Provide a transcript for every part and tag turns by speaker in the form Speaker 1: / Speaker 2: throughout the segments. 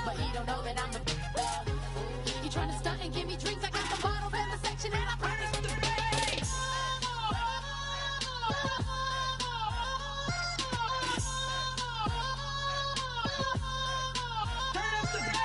Speaker 1: but he don't know that I'm the He trying to stunt and give me drinks. I got the bottles in the section and I promise the bass. Turn up the bass.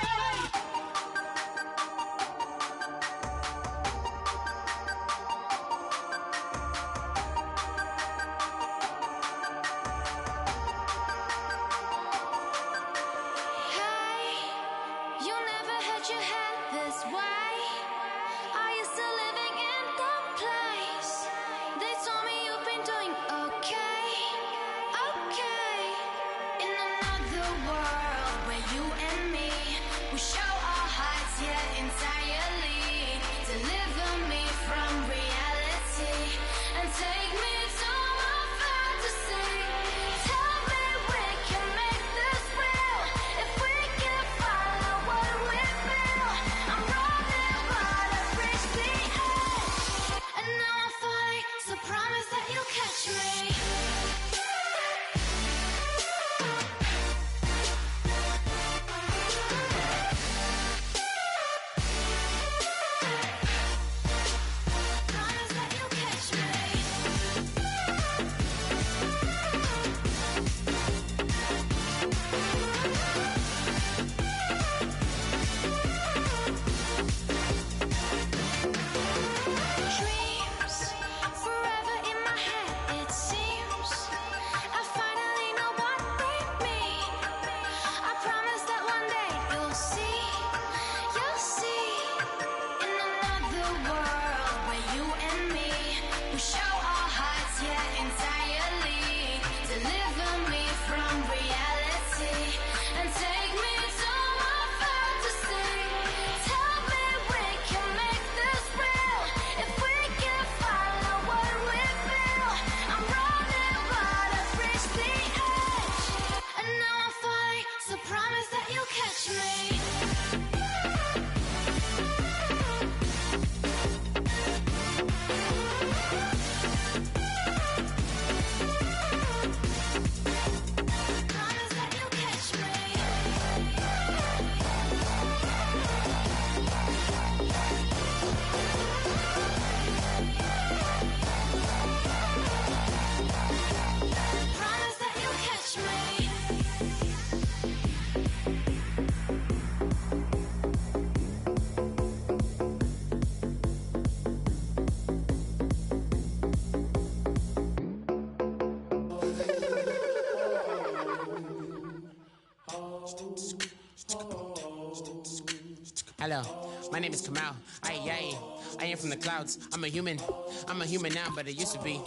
Speaker 2: Hello, my name is Kamal. I am from the clouds. I'm a human now, but I used to be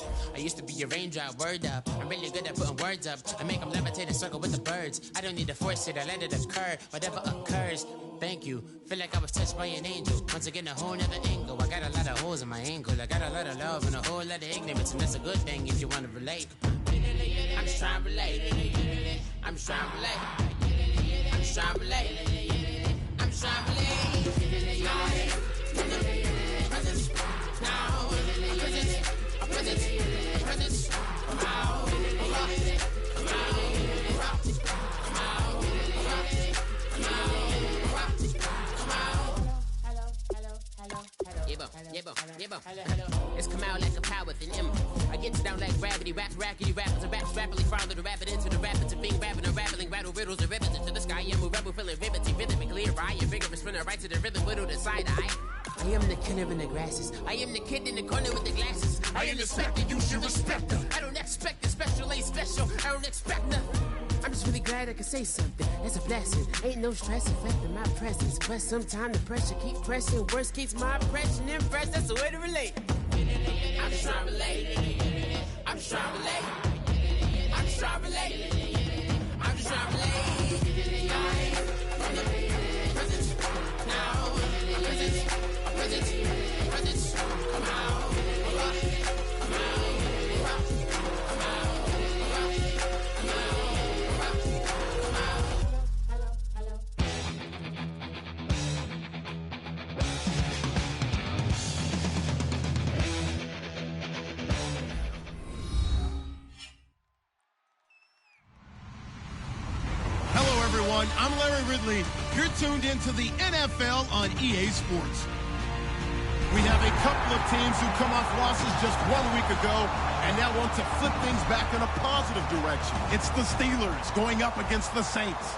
Speaker 2: a raindrop. Word up, I'm really good at putting words up. I make them levitate and circle with the birds. I don't need to force it, I let it occur. Whatever occurs, thank you. Feel like I was touched by an angel. Once again, a whole nother angle. I got a lot of holes in my angle. I got a lot of love and a whole lot of ignorance, and that's a good thing if you want to relate. I'm just trying to relate. I'm just trying to relate. I'm just trying to relate. I'm just trying to relate. It's come out like a power within him. I get down like gravity, rackety rappers and raps rapidly follow the rapid into the rapids of being rapping and rattling, rattle riddles and rivets into the sky. I'm a rebel feeling riveting, rhythmically right and vigorous, spinning right to the rhythm, whittle the side eye. I am the killer in the grasses. I am the kid in the corner with the glasses. I am the specter, you should respect them. I don't expect the special, ain't special. I don't expect nothing. I'm just really glad I can say something. That's a blessing. Ain't no stress affecting my presence. But sometimes the pressure keep pressing. Worst keeps my impression impressed. That's the way to relate. I'm just trying to relate. I'm just trying to relate. I'm just trying to relate. I'm just trying to relate. From the present now. Present. Come out.
Speaker 3: everyone. I'm Larry Ridley. You're tuned into the NFL on EA Sports. We have a couple of teams who come off losses just 1 week ago and now want to flip things back in a positive direction. It's the Steelers going up against the Saints.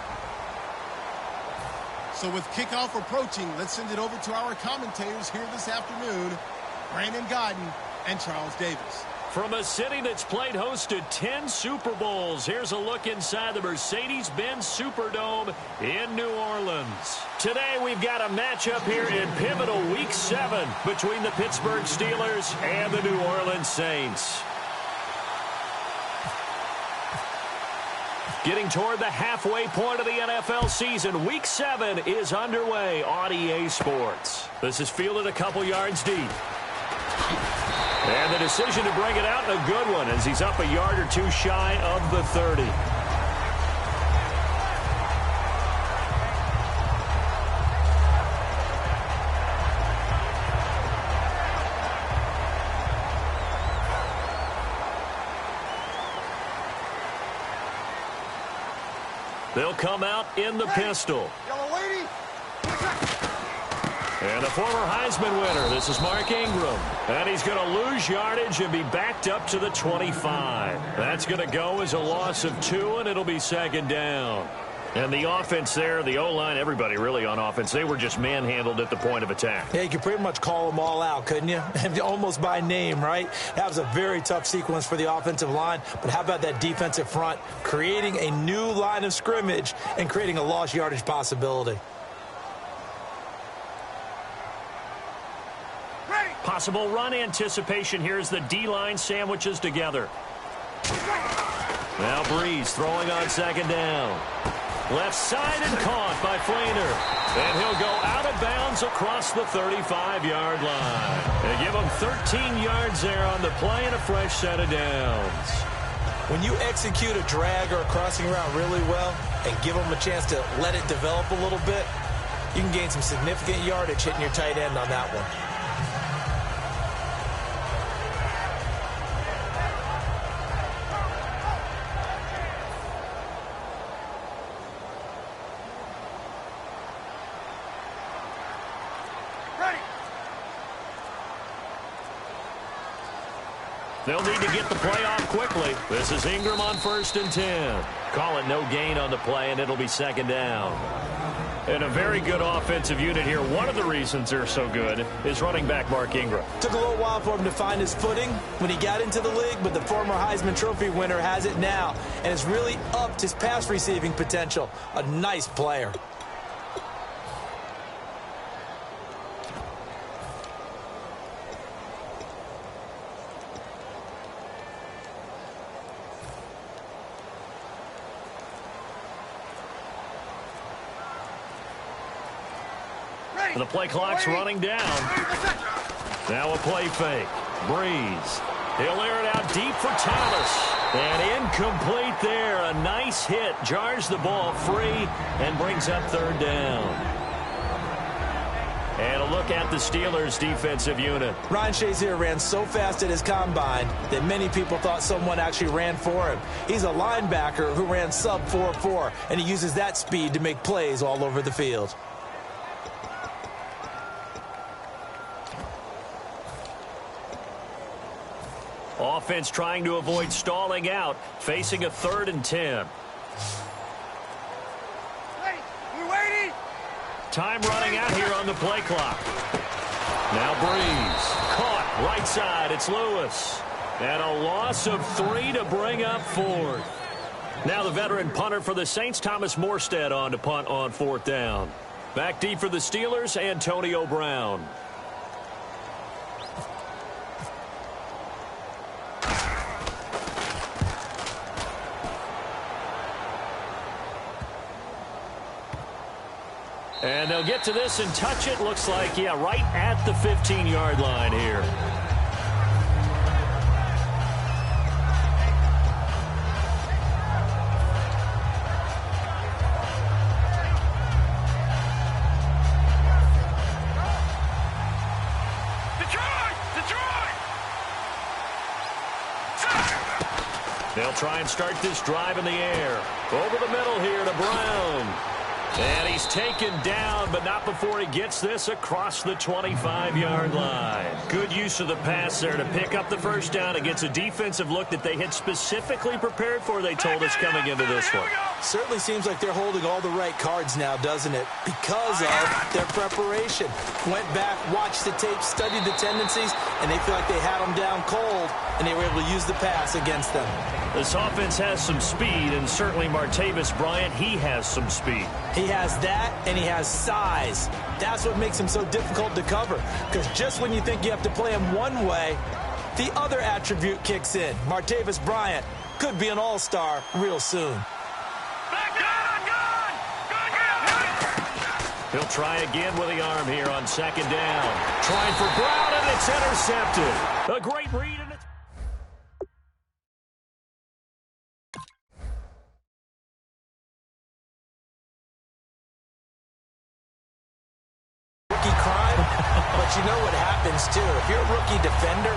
Speaker 3: So with kickoff approaching, let's send it over to our commentators here this afternoon, Brandon Godden and Charles Davis.
Speaker 4: From a city that's played host to 10 Super Bowls, here's a look inside the Mercedes-Benz Superdome in New Orleans. Today we've got a matchup here in pivotal Week 7 between the Pittsburgh Steelers and the New Orleans Saints. Getting toward the halfway point of the NFL season, Week 7 is underway on EA Sports. This is fielded a couple yards deep. And the decision to bring it out, a good one, as he's up a yard or two shy of the 30. They'll come out in the pistol.
Speaker 3: Yellow lady.
Speaker 4: And the former Heisman winner, this is Mark Ingram. And he's going to lose yardage and be backed up to the 25. That's going to go as a loss of 2, and it'll be second down. And the offense there, the O-line, everybody really on offense, they were just manhandled at the point of attack.
Speaker 5: Yeah, you could pretty much call them all out, couldn't you? Almost by name, right? That was a very tough sequence for the offensive line. But how about that defensive front creating a new line of scrimmage and creating a lost yardage possibility?
Speaker 4: Possible run anticipation here as the D-line sandwiches together. Now Breeze throwing on second down. Left side and caught by Flainer. And he'll go out of bounds across the 35-yard line. They give him 13 yards there on the play and a fresh set of downs.
Speaker 5: When you execute a drag or a crossing route really well and give them a chance to let it develop a little bit, you can gain some significant yardage hitting your tight end on that one.
Speaker 4: They'll need to get the play off quickly. This is Ingram on 1st and 10. Call it no gain on the play, and it'll be second down. And a very good offensive unit here. One of the reasons they're so good is running back Mark Ingram.
Speaker 5: Took a little while for him to find his footing when he got into the league, but the former Heisman Trophy winner has it now and has really upped his pass receiving potential. A nice player.
Speaker 4: The play clock's running down. Now a play fake. Breeze. He'll air it out deep for Thomas. And incomplete there. A nice hit. Jars the ball free and brings up third down. And a look at the Steelers' defensive unit.
Speaker 5: Ryan Shazier ran so fast at his combine that many people thought someone actually ran for him. He's a linebacker who ran sub 4.4, and he uses that speed to make plays all over the field.
Speaker 4: Offense trying to avoid stalling out, facing a 3rd and 10.
Speaker 3: We're waiting.
Speaker 4: Time running out here on the play clock. Now Breeze. Caught right side. It's Lewis. And a loss of 3 to bring up 4th. Now the veteran punter for the Saints, Thomas Morstead, on to punt on 4th down. Back deep for the Steelers, Antonio Brown. And they'll get to this and touch it. Looks like, yeah, right at the 15-yard line here. They'll try and start this drive in the air. Over the middle here to Brown. And he's taken down, but not before he gets this across the 25-yard line. Good use of the pass there to pick up the first down against a defensive look that they had specifically prepared for, they told us, coming into this one.
Speaker 5: Certainly seems like they're holding all the right cards now, doesn't it? Because of their preparation. Went back, watched the tape, studied the tendencies, and they feel like they had them down cold, and they were able to use the pass against them.
Speaker 4: This offense has some speed, and certainly Martavis Bryant, he has some speed.
Speaker 5: He has that, and he has size. That's what makes him so difficult to cover, because just when you think you have to play him one way, the other attribute kicks in. Martavis Bryant could be an all-star real soon.
Speaker 4: He'll try again with the arm here on second down. Trying for Brown, and it's intercepted. A great read, and it's...
Speaker 5: Rookie crime, but you know what happens, too. If you're a rookie defender,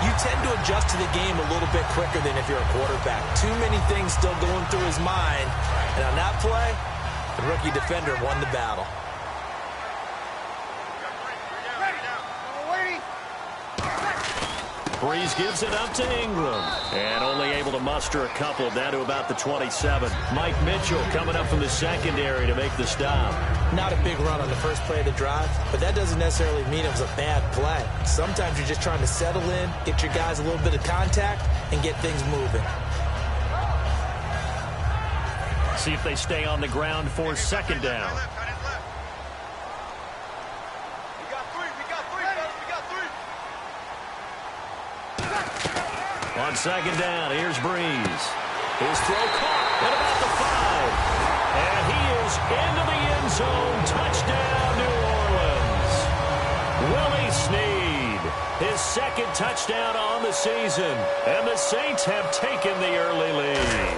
Speaker 5: you tend to adjust to the game a little bit quicker than if you're a quarterback. Too many things still going through his mind, and on that play, the rookie defender won the battle.
Speaker 4: Breeze gives it up to Ingram. And only able to muster a couple down to about the 27. Mike Mitchell coming up from the secondary to make the stop.
Speaker 5: Not a big run on the first play of the drive, but that doesn't necessarily mean it was a bad play. Sometimes you're just trying to settle in, get your guys a little bit of contact, and get things moving.
Speaker 4: See if they stay on the ground for second down. On second down, here's Breeze. His throw caught at about the 5. And he is into the end zone. Touchdown, New Orleans. Willie Snead, his second touchdown on the season. And the Saints have taken the early lead.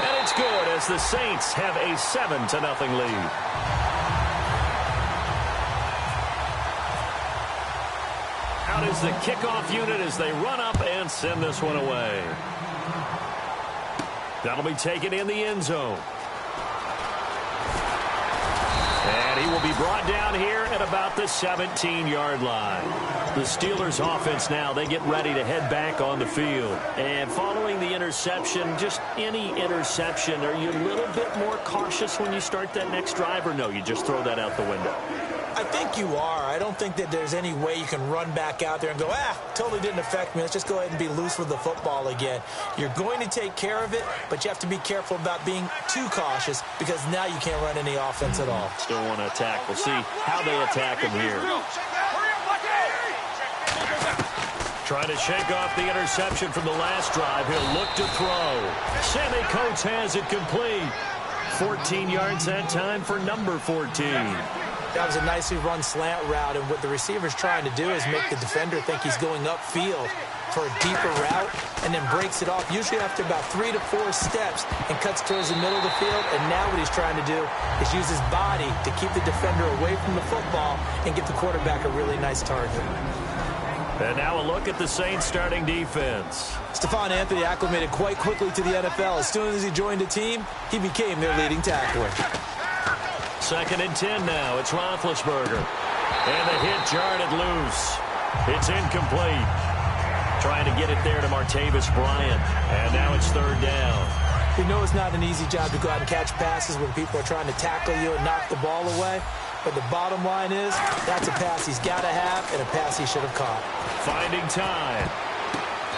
Speaker 4: And it's good as the Saints have a 7-0 lead. Out is the kickoff unit as they run up and send this one away. That'll be taken in the end zone. And he will be brought down here at about the 17-yard line. The Steelers offense now, they get ready to head back on the field. And following the interception, just any interception, are you a little bit more cautious when you start that next drive, or no, you just throw that out the window?
Speaker 5: I think you are. I don't think that there's any way you can run back out there and go, totally didn't affect me. Let's just go ahead and be loose with the football again. You're going to take care of it, but you have to be careful about being too cautious because now you can't run any offense at all.
Speaker 4: Still want to attack. We'll see how they attack him here. Trying to shake off the interception from the last drive. He'll look to throw. Sammy Coates has it complete. 14 yards that time for number 14.
Speaker 5: That was a nicely run slant route, and what the receiver's trying to do is make the defender think he's going upfield for a deeper route and then breaks it off, usually after about 3 to 4 steps, and cuts towards the middle of the field. And now what he's trying to do is use his body to keep the defender away from the football and give the quarterback a really nice target.
Speaker 4: And now a look at the Saints starting defense.
Speaker 5: Stephon Anthony acclimated quite quickly to the NFL. As soon as he joined the team, he became their leading tackler.
Speaker 4: 2nd and 10 now. It's Roethlisberger. And the hit jarred it loose. It's incomplete. Trying to get it there to Martavis Bryant. And now it's 3rd down.
Speaker 5: We know it's not an easy job to go out and catch passes when people are trying to tackle you and knock the ball away. But the bottom line is, that's a pass he's got to have and a pass he should have caught.
Speaker 4: Finding time.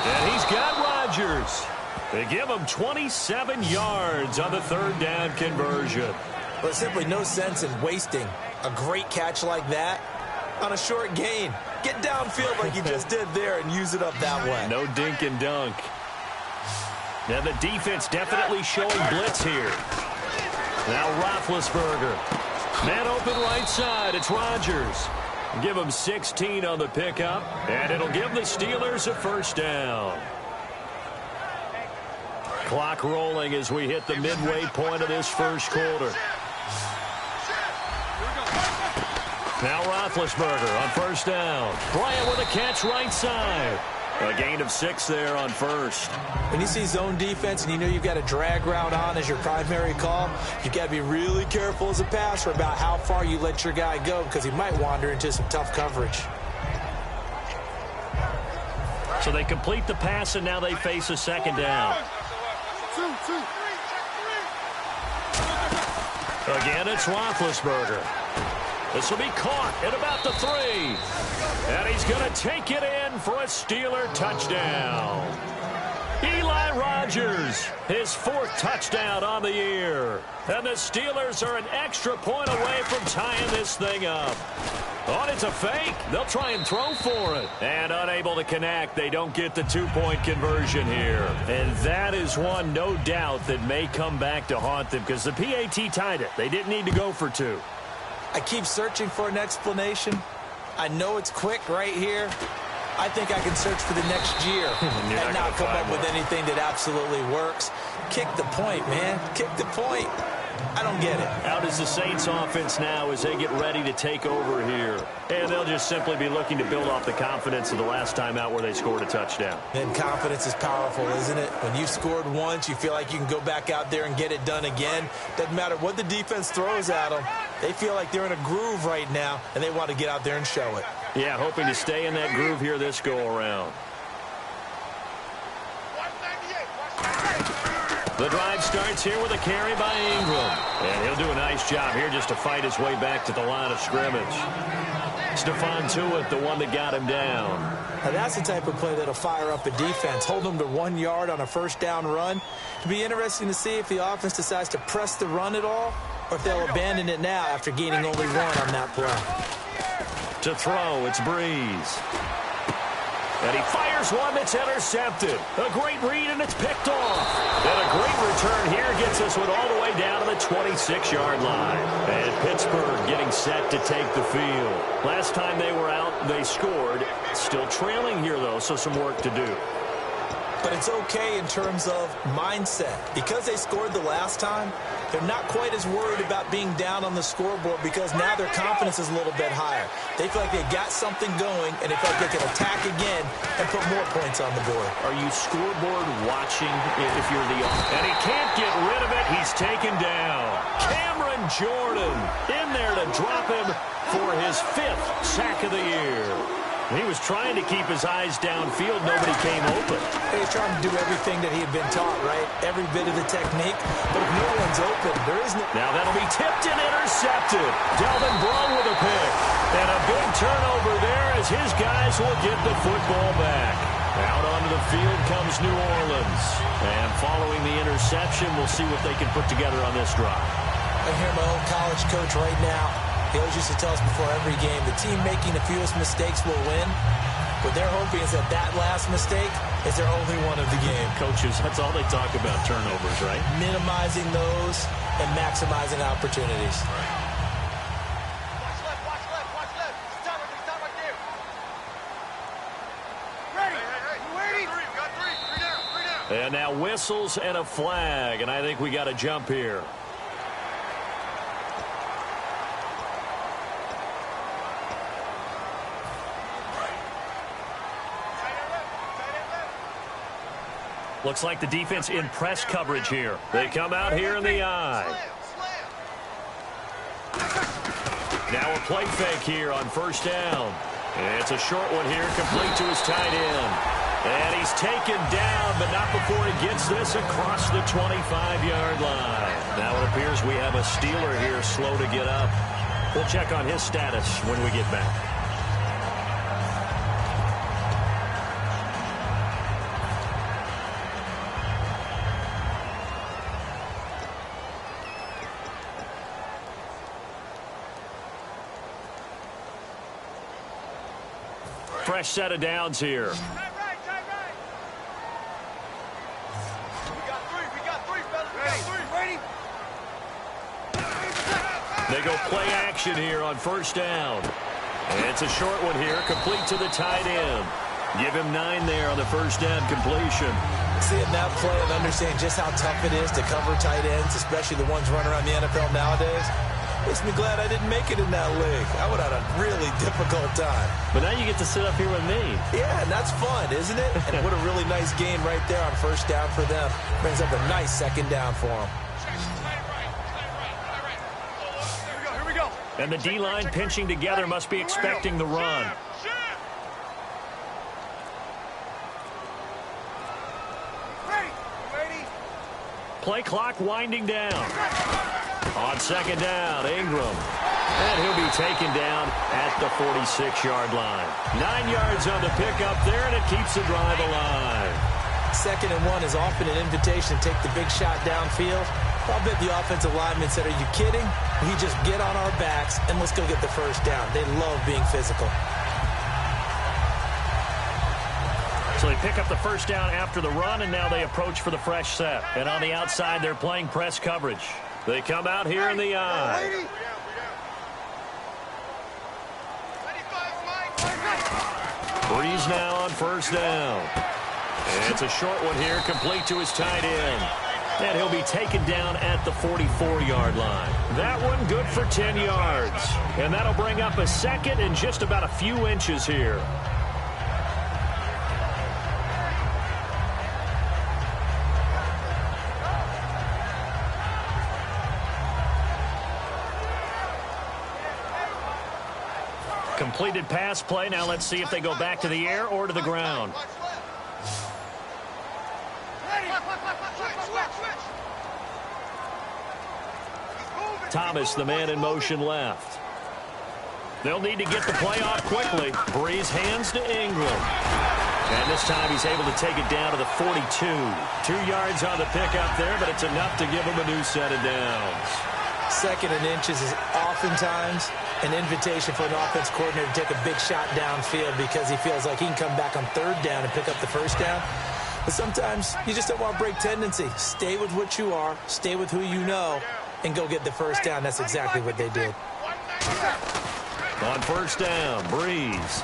Speaker 4: And he's got Rodgers. They give him 27 yards on the 3rd down conversion.
Speaker 5: But there's simply no sense in wasting a great catch like that on a short gain. Get downfield like you just did there and use it up that way.
Speaker 4: No dink and dunk. Now the defense definitely showing blitz here. Now Roethlisberger. Man open right side. It's Rodgers. Give him 16 on the pickup, and it'll give the Steelers a 1st down. Clock rolling as we hit the midway point of this 1st quarter. Now Roethlisberger on 1st down. Bryant with a catch right side. A gain of 6 there on first.
Speaker 5: When you see zone defense and you know you've got a drag route on as your primary call, you've got to be really careful as a passer about how far you let your guy go because he might wander into some tough coverage.
Speaker 4: So they complete the pass, and now they face a second down. Again, it's Roethlisberger. This will be caught at about the 3. And he's going to take it in for a Steeler touchdown. Eli Rogers, his 4th touchdown on the year. And the Steelers are an extra point away from tying this thing up. Oh, it's a fake. They'll try and throw for it. And unable to connect. They don't get the 2-point conversion here. And that is one, no doubt, that may come back to haunt them because the PAT tied it. They didn't need to go for 2.
Speaker 5: I keep searching for an explanation. I know it's quick right here. I think I can search for the next year and not come up with anything that absolutely works. Kick the point, man. Kick the point. I don't get it.
Speaker 4: Out is the Saints offense now as they get ready to take over here. And they'll just simply be looking to build off the confidence of the last time out where they scored a touchdown.
Speaker 5: And confidence is powerful, isn't it? When you've scored once, you feel like you can go back out there and get it done again. Doesn't matter what the defense throws at them. They feel like they're in a groove right now, and they want to get out there and show it.
Speaker 4: Yeah, hoping to stay in that groove here this go-around. The drive starts here with a carry by Ingram. And he'll do a nice job here just to fight his way back to the line of scrimmage. Stephon Tuitt, the one that got him down.
Speaker 5: Now that's the type of play that'll fire up a defense. Hold them to 1 yard on a first down run. It'll be interesting to see if the offense decides to press the run at all or if they'll abandon it now after gaining only 1 on that play.
Speaker 4: To throw, it's Breeze. And he fires one that's intercepted. A great read, and it's picked off. And a great return here gets this one all the way down to the 26-yard line. And Pittsburgh getting set to take the field. Last time they were out, they scored. Still trailing here, though, so some work to do.
Speaker 5: But it's okay in terms of mindset. Because they scored the last time, they're not quite as worried about being down on the scoreboard because now their confidence is a little bit higher. They feel like they got something going, and they feel like they can attack again and put more points on the board.
Speaker 4: Are you scoreboard watching if you're the offense? And he can't get rid of it. He's taken down. Cameron Jordan in there to drop him for his 5th sack of the year. He was trying to keep his eyes downfield. Nobody came open.
Speaker 5: He's trying to do everything that he had been taught, right? Every bit of the technique. But if no one's open, there is no...
Speaker 4: Now that'll be tipped and intercepted. Delvin Brown with a pick. And a big turnover there as his guys will get the football back. Out onto the field comes New Orleans. And following the interception, we'll see what they can put together on this drive.
Speaker 5: I hear my old college coach right now. He always used to tell us before every game, the team making the fewest mistakes will win. What they're hoping is that that last mistake is their only one of the game.
Speaker 4: Coaches, that's all they talk about, turnovers, right?
Speaker 5: Minimizing those and maximizing opportunities.
Speaker 6: Watch left, watch left, watch left. Stop right there. Ready? Hey, you ready? We got three down.
Speaker 4: And now whistles and a flag, and I think we got a jump here. Looks like the defense in press coverage here. They come out here in the eye. Now a play fake here on first down. It's a short one here, complete to his tight end. And he's taken down, but not before he gets this across the 25-yard line. Now it appears we have a Steeler here slow to get up. We'll check on his status when we get back. Fresh set of downs here.
Speaker 6: Tight right. We got three, fellas. Ready?
Speaker 4: They go play action here on first down. And it's a short one here, complete to the tight end. Give him 9 there on the first down completion.
Speaker 5: Seeing that play and understanding just how tough it is to cover tight ends, especially the ones running around the NFL nowadays, Makes me glad I didn't make it in that league. I would have had a really difficult time.
Speaker 4: But now you get to sit up here with me.
Speaker 5: Yeah, and that's fun, isn't it? And what a really nice game right there on first down for them. Brings up a nice second down for them.
Speaker 6: Here we go.
Speaker 4: And the D-line pinching together must be expecting the run. Play clock winding down. On second down, Ingram. And he'll be taken down at the 46-yard line. 9 yards on the pickup there, and it keeps the drive alive.
Speaker 5: 2nd and 1 is often an invitation to take the big shot downfield. I'll bet the offensive lineman said, are you kidding? We just get on our backs and let's go get the first down. They love being physical.
Speaker 4: So they pick up the first down after the run, and now they approach for the fresh set. And on the outside, they're playing press coverage. They come out here in the eye. Breeze now on first down. And it's a short one here, complete to his tight end. And he'll be taken down at the 44-yard line. That one good for 10 yards. And that'll bring up a second and just about a few inches here. Completed pass play. Now let's see if they go back to the air or to the ground. Thomas, the man in motion left. They'll need to get the play off quickly. Breeze hands to Ingram. And this time he's able to take it down to the 42. 2 yards on the pickup there, but it's enough to give him a new set of downs.
Speaker 5: 2nd and inches is oftentimes an invitation for an offense coordinator to take a big shot downfield because he feels like he can come back on 3rd down and pick up the first down. But sometimes you just don't want to break tendency. Stay with what you are, stay with who you know, and go get the first down. That's exactly what they did.
Speaker 4: On first down, Breeze.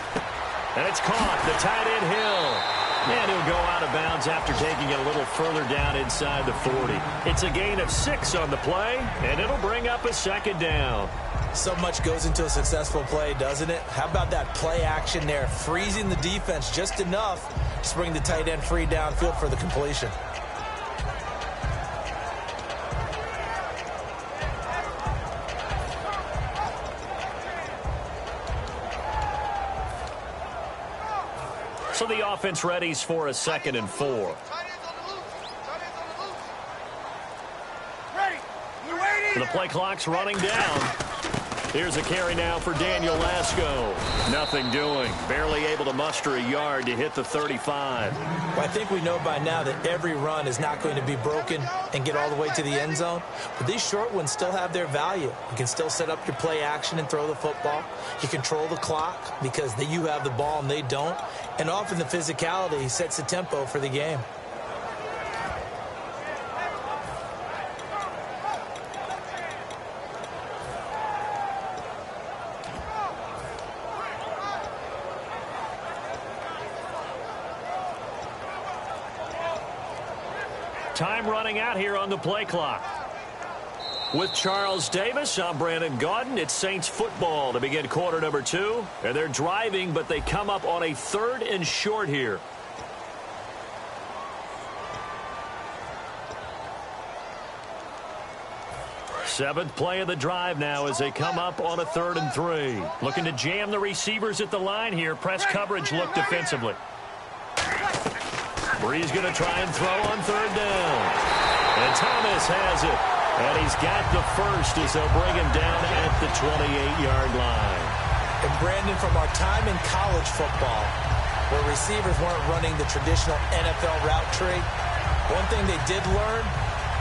Speaker 4: And it's caught. The tight end Hill. And he'll go out of bounds after taking it a little further down inside the 40. It's a gain of 6 on the play, and it'll bring up a second down.
Speaker 5: So much goes into a successful play, doesn't it? How about that play action there? Freezing the defense just enough to bring the tight end free downfield for the completion.
Speaker 4: So the offense readies for a 2nd and 4. The play clock's running down. Here's a carry now for Daniel Lasco. Nothing doing. Barely able to muster a yard to hit the 35.
Speaker 5: Well, I think we know by now that every run is not going to be broken and get all the way to the end zone. But these short ones still have their value. You can still set up your play action and throw the football. You control the clock because you have the ball and they don't. And often the physicality sets the tempo for the game.
Speaker 4: Time running out here on the play clock. With Charles Davis, I'm Brandon Gaudin. It's Saints football to begin quarter number 2. And they're driving, but they come up on a 3rd and short here. Seventh play of the drive now as they come up on a 3rd and 3. Looking to jam the receivers at the line here. Press coverage look defensively. Breeze going to try and throw on 3rd down. And Thomas has it. And he's got the first as they'll bring him down at the 28-yard line.
Speaker 5: And Brandon, from our time in college football, where receivers weren't running the traditional NFL route tree, one thing they did learn,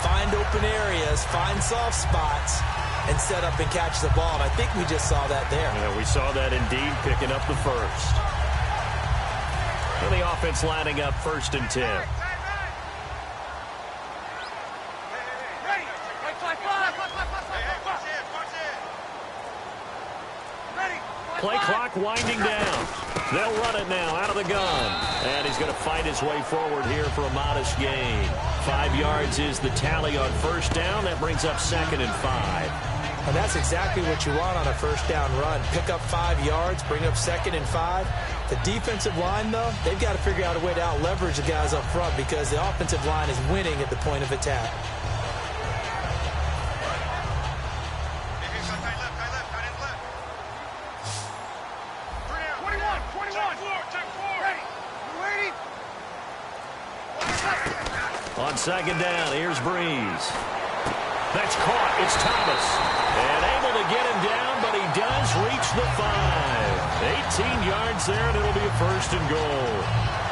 Speaker 5: find open areas, find soft spots, and set up and catch the ball. And I think we just saw that there.
Speaker 4: Yeah, we saw that indeed, picking up the first. And the offense lining up 1st and 10. Play clock winding down. They'll run it now out of the gun. And he's going to fight his way forward here for a modest gain. 5 yards is the tally on first down. That brings up 2nd and 5.
Speaker 5: And that's exactly what you want on a first down run. Pick up 5 yards, bring up 2nd and 5. The defensive line, though, they've got to figure out a way to out-leverage the guys up front because the offensive line is winning at the point of attack.
Speaker 4: On 2nd down, here's Breeze. That's caught. It's Thomas. And able to get him down, but he does reach the 5. 18 yards there, and it'll be a 1st and goal.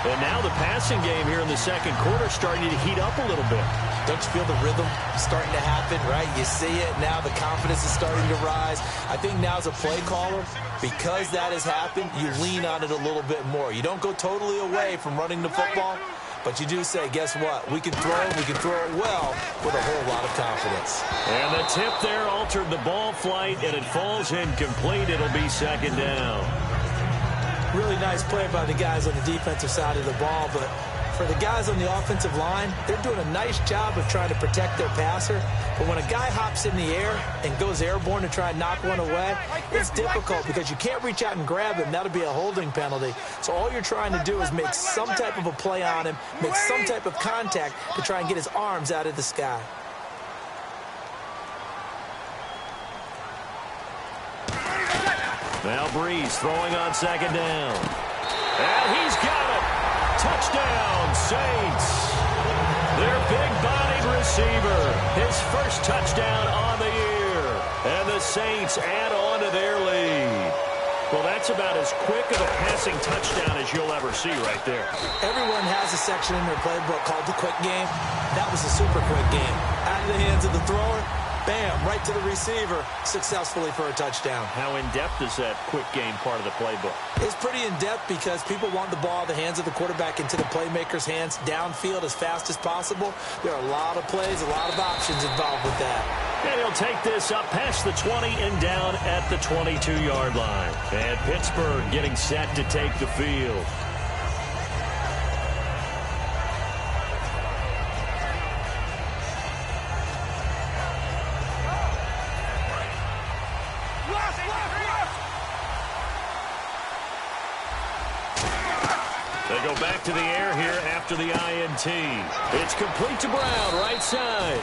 Speaker 4: And now the passing game here in the second quarter starting to heat up a little bit.
Speaker 5: Don't you feel the rhythm starting to happen, right? You see it now. The confidence is starting to rise. I think now as a play caller, because that has happened, you lean on it a little bit more. You don't go totally away from running the football, but you do say, guess what? We can throw it well with a whole lot of confidence.
Speaker 4: And the tip there altered the ball flight, and it falls incomplete. It'll be 2nd down.
Speaker 5: Really nice play by the guys on the defensive side of the ball, but for the guys on the offensive line, they're doing a nice job of trying to protect their passer. But when a guy hops in the air and goes airborne to try and knock one away, it's difficult because you can't reach out and grab him. That'll be a holding penalty. So all you're trying to do is make some type of a play on him, make some type of contact to try and get his arms out of the sky.
Speaker 4: Now Breeze throwing on 2nd down. And he's got it. Touchdown, Saints. Their big-bodied receiver. His first touchdown on the year. And the Saints add on to their lead. Well, that's about as quick of a passing touchdown as you'll ever see right there.
Speaker 5: Everyone has a section in their playbook called the quick game. That was a super quick game. Out of the hands of the thrower, bam, right to the receiver, successfully for a touchdown.
Speaker 4: How in-depth is that quick game part of the playbook?
Speaker 5: It's pretty in-depth because people want the ball out of the hands of the quarterback into the playmaker's hands downfield as fast as possible. There are a lot of plays, a lot of options involved with that.
Speaker 4: And he'll take this up past the 20 and down at the 22-yard line. And Pittsburgh getting set to take the field. They go back to the air here after the INT. It's complete to Brown, right side.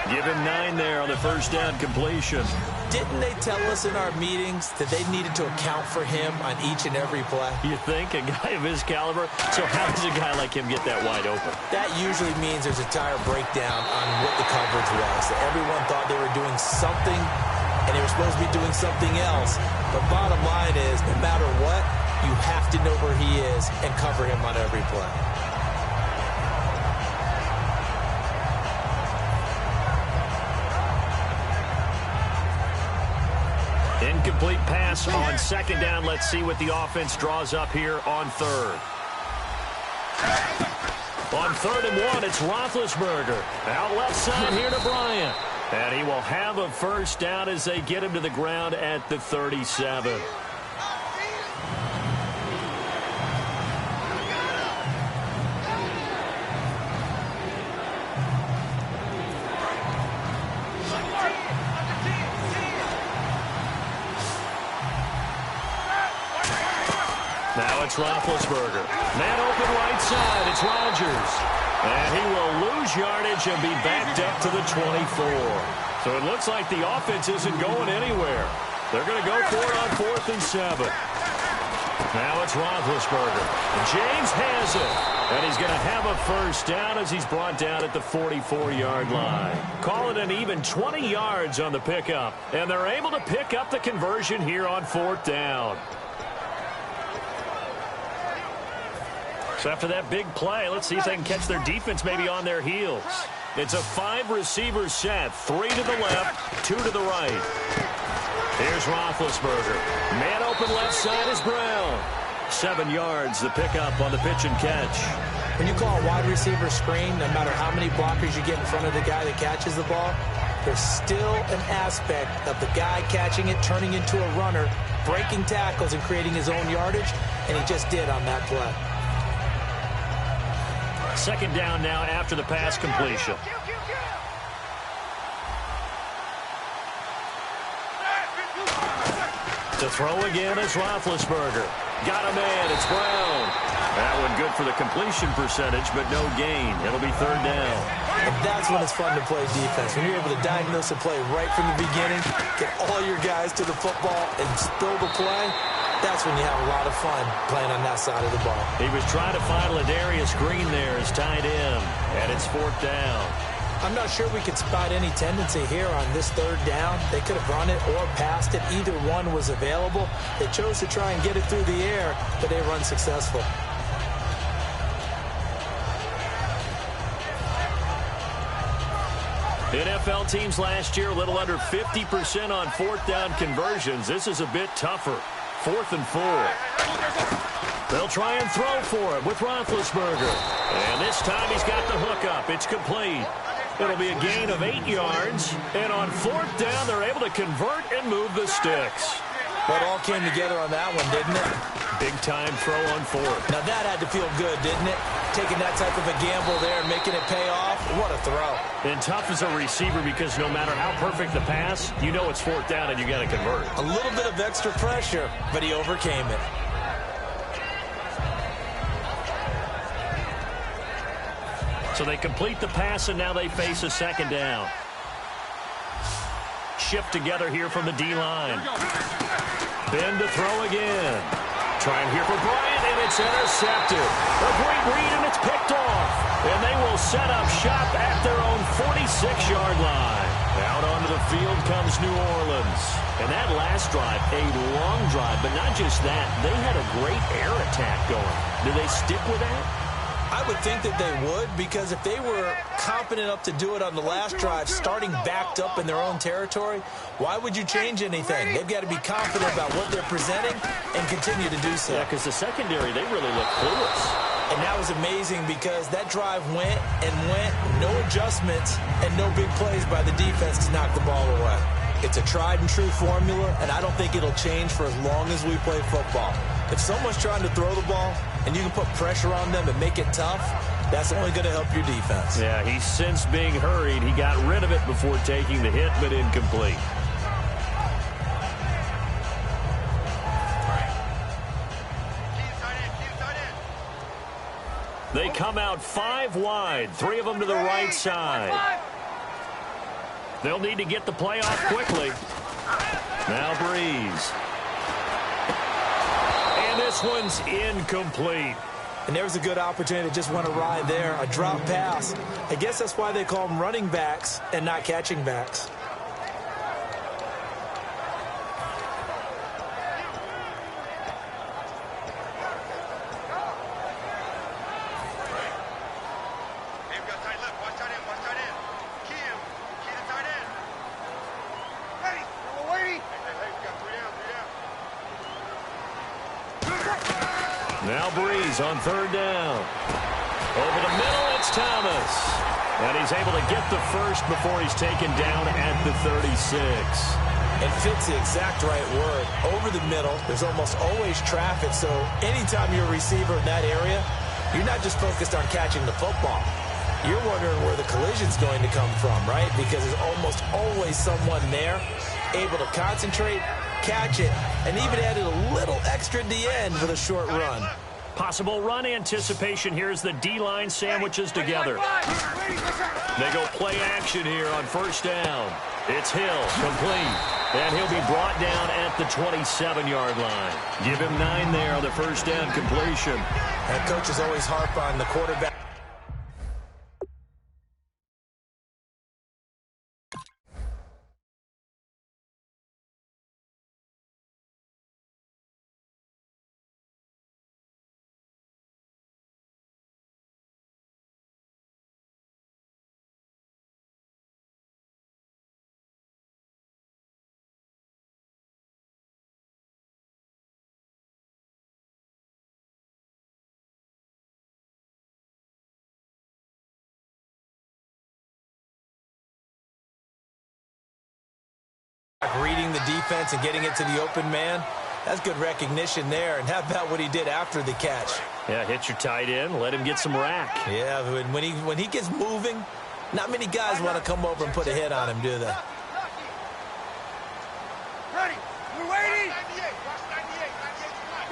Speaker 4: Give him 9 there on the first down completion.
Speaker 5: Didn't they tell us in our meetings that they needed to account for him on each and every play?
Speaker 4: You think? A guy of his caliber? So how does a guy like him get that wide open?
Speaker 5: That usually means there's a tire breakdown on what the coverage was. That everyone thought they were doing something, and they were supposed to be doing something else. But bottom line is, no matter what, you have to know where he is and cover him on every play.
Speaker 4: Incomplete pass on 2nd down. Let's see what the offense draws up here on 3rd. On 3rd and 1, it's Roethlisberger. Out left side here to Bryant. And he will have a first down as they get him to the ground at the 37. Now it's Roethlisberger. Man open right side. It's Rodgers. And he will lose yardage and be backed up to the 24. So it looks like the offense isn't going anywhere. They're going to go for it on 4th and 7. Now it's Roethlisberger. James has it. And he's going to have a first down as he's brought down at the 44-yard line. Call it an even 20 yards on the pickup. And they're able to pick up the conversion here on 4th down. So after that big play, let's see if they can catch their defense maybe on their heels. It's a 5-receiver set. 3 to the left, 2 to the right. Here's Roethlisberger. Man open left side is Brown. 7 yards, the pickup on the pitch and catch.
Speaker 5: When you call a wide receiver screen, no matter how many blockers you get in front of the guy that catches the ball, there's still an aspect of the guy catching it, turning into a runner, breaking tackles and creating his own yardage, and he just did on that play.
Speaker 4: 2nd down now after the pass completion. To throw again is Roethlisberger. Got a man. It's Brown. That one good for the completion percentage, but no gain. It'll be third down.
Speaker 5: And that's when it's fun to play defense. When you're able to diagnose a play right from the beginning, get all your guys to the football, and spill the play, that's when you have a lot of fun playing on that side of the ball.
Speaker 4: He was trying to find Ladarius Green there as tight end, and it's fourth down.
Speaker 5: I'm not sure we could spot any tendency here on this third down. They could have run it or passed it. Either one was available. They chose to try and get it through the air, but they were unsuccessful.
Speaker 4: NFL teams last year a little under 50% on fourth down conversions. This is a bit tougher. 4th and 4. They'll try and throw for it with Roethlisberger. And this time he's got the hook up. It's complete. It'll be a gain of 8 yards. And on fourth down, they're able to convert and move the sticks.
Speaker 5: Well, it all came together on that one, didn't it?
Speaker 4: Big-time throw on fourth.
Speaker 5: Now, that had to feel good, didn't it? Taking that type of a gamble there and making it pay off. What a throw.
Speaker 4: And tough as a receiver because no matter how perfect the pass, you know it's fourth down and you got to convert.
Speaker 5: A little bit of extra pressure, but he overcame it.
Speaker 4: So they complete the pass, and now they face a second down. Shift together here from the D-line. Then to throw again. Trying here for Bryant, and it's intercepted. A great read, and it's picked off. And they will set up shop at their own 46-yard line. Out onto the field comes New Orleans. And that last drive, a long drive, but not just that. They had a great air attack going. Do they stick with that?
Speaker 5: I would think that they would, because if they were competent enough to do it on the last drive, starting backed up in their own territory, why would you change anything? They've got to be confident about what they're presenting and continue to do so.
Speaker 4: Yeah, because the secondary, they really look clueless.
Speaker 5: And that was amazing because that drive went and went, no adjustments, and no big plays by the defense to knock the ball away. It's a tried-and-true formula, and I don't think it'll change for as long as we play football. If someone's trying to throw the ball and you can put pressure on them and make it tough, that's only going to help your defense.
Speaker 4: Yeah, he's since being hurried. He got rid of it before taking the hit, but incomplete. They come out 5 wide, 3 of them to the right side. They'll need to get the play off quickly. Now Breeze. And this one's incomplete.
Speaker 5: And there was a good opportunity to just want to ride there. A drop pass. I guess that's why they call them running backs and not catching backs.
Speaker 4: Now Breeze on third down. Over the middle, it's Thomas. And he's able to get the first before he's taken down at the 36.
Speaker 5: And fits the exact right word. Over the middle, there's almost always traffic, so anytime you're a receiver in that area, you're not just focused on catching the football. You're wondering where the collision's going to come from, right? Because there's almost always someone there able to concentrate, catch it, and even added a little extra at the end with a short run.
Speaker 4: Possible run anticipation here as the D-line sandwiches together. They go play action here on first down. It's Hill, complete. And he'll be brought down at the 27-yard line. Give him 9 there on the first down completion.
Speaker 5: And coaches always harp on the quarterback. Reading the defense and getting it to the open man, that's good recognition there. And how about what he did after the catch?
Speaker 4: Yeah, hit your tight end, let him get some rack.
Speaker 5: Yeah, when he gets moving, not many guys want to come over and put a hit on him, do they?
Speaker 6: Ready. We're waiting. 98. Watch 98.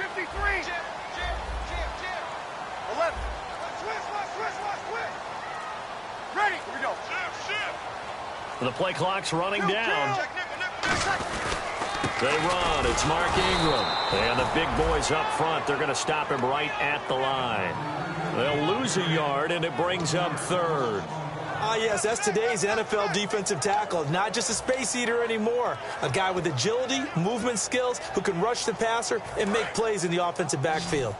Speaker 6: 98. 53. Jim. 11. Switch. Ready. Here we go.
Speaker 4: The play clock's running down. They run. It's Mark Ingram. And the big boys up front, they're going to stop him right at the line. They'll lose a yard, and it brings up third.
Speaker 5: Yes, that's today's NFL defensive tackle. Not just a space eater anymore. A guy with agility, movement skills, who can rush the passer and make plays in the offensive backfield.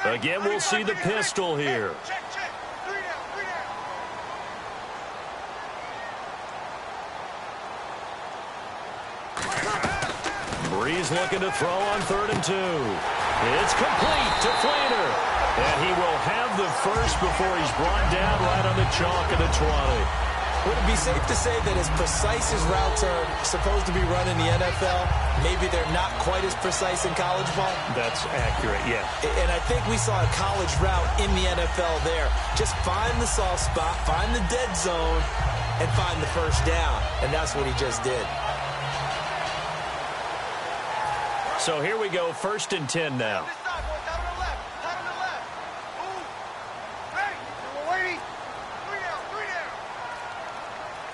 Speaker 4: Again, we'll see the pistol here. Breeze looking to throw on 3rd and 2. It's complete to Fleener. And he will have the first before he's brought down right on the chalk of the 20.
Speaker 5: Would it be safe to say that as precise as routes are supposed to be run in the NFL, maybe they're not quite as precise in college ball?
Speaker 4: That's accurate, yeah.
Speaker 5: And I think we saw a college route in the NFL there. Just find the soft spot, find the dead zone, and find the first down. And that's what he just did.
Speaker 4: So here we go, 1st and 10 now.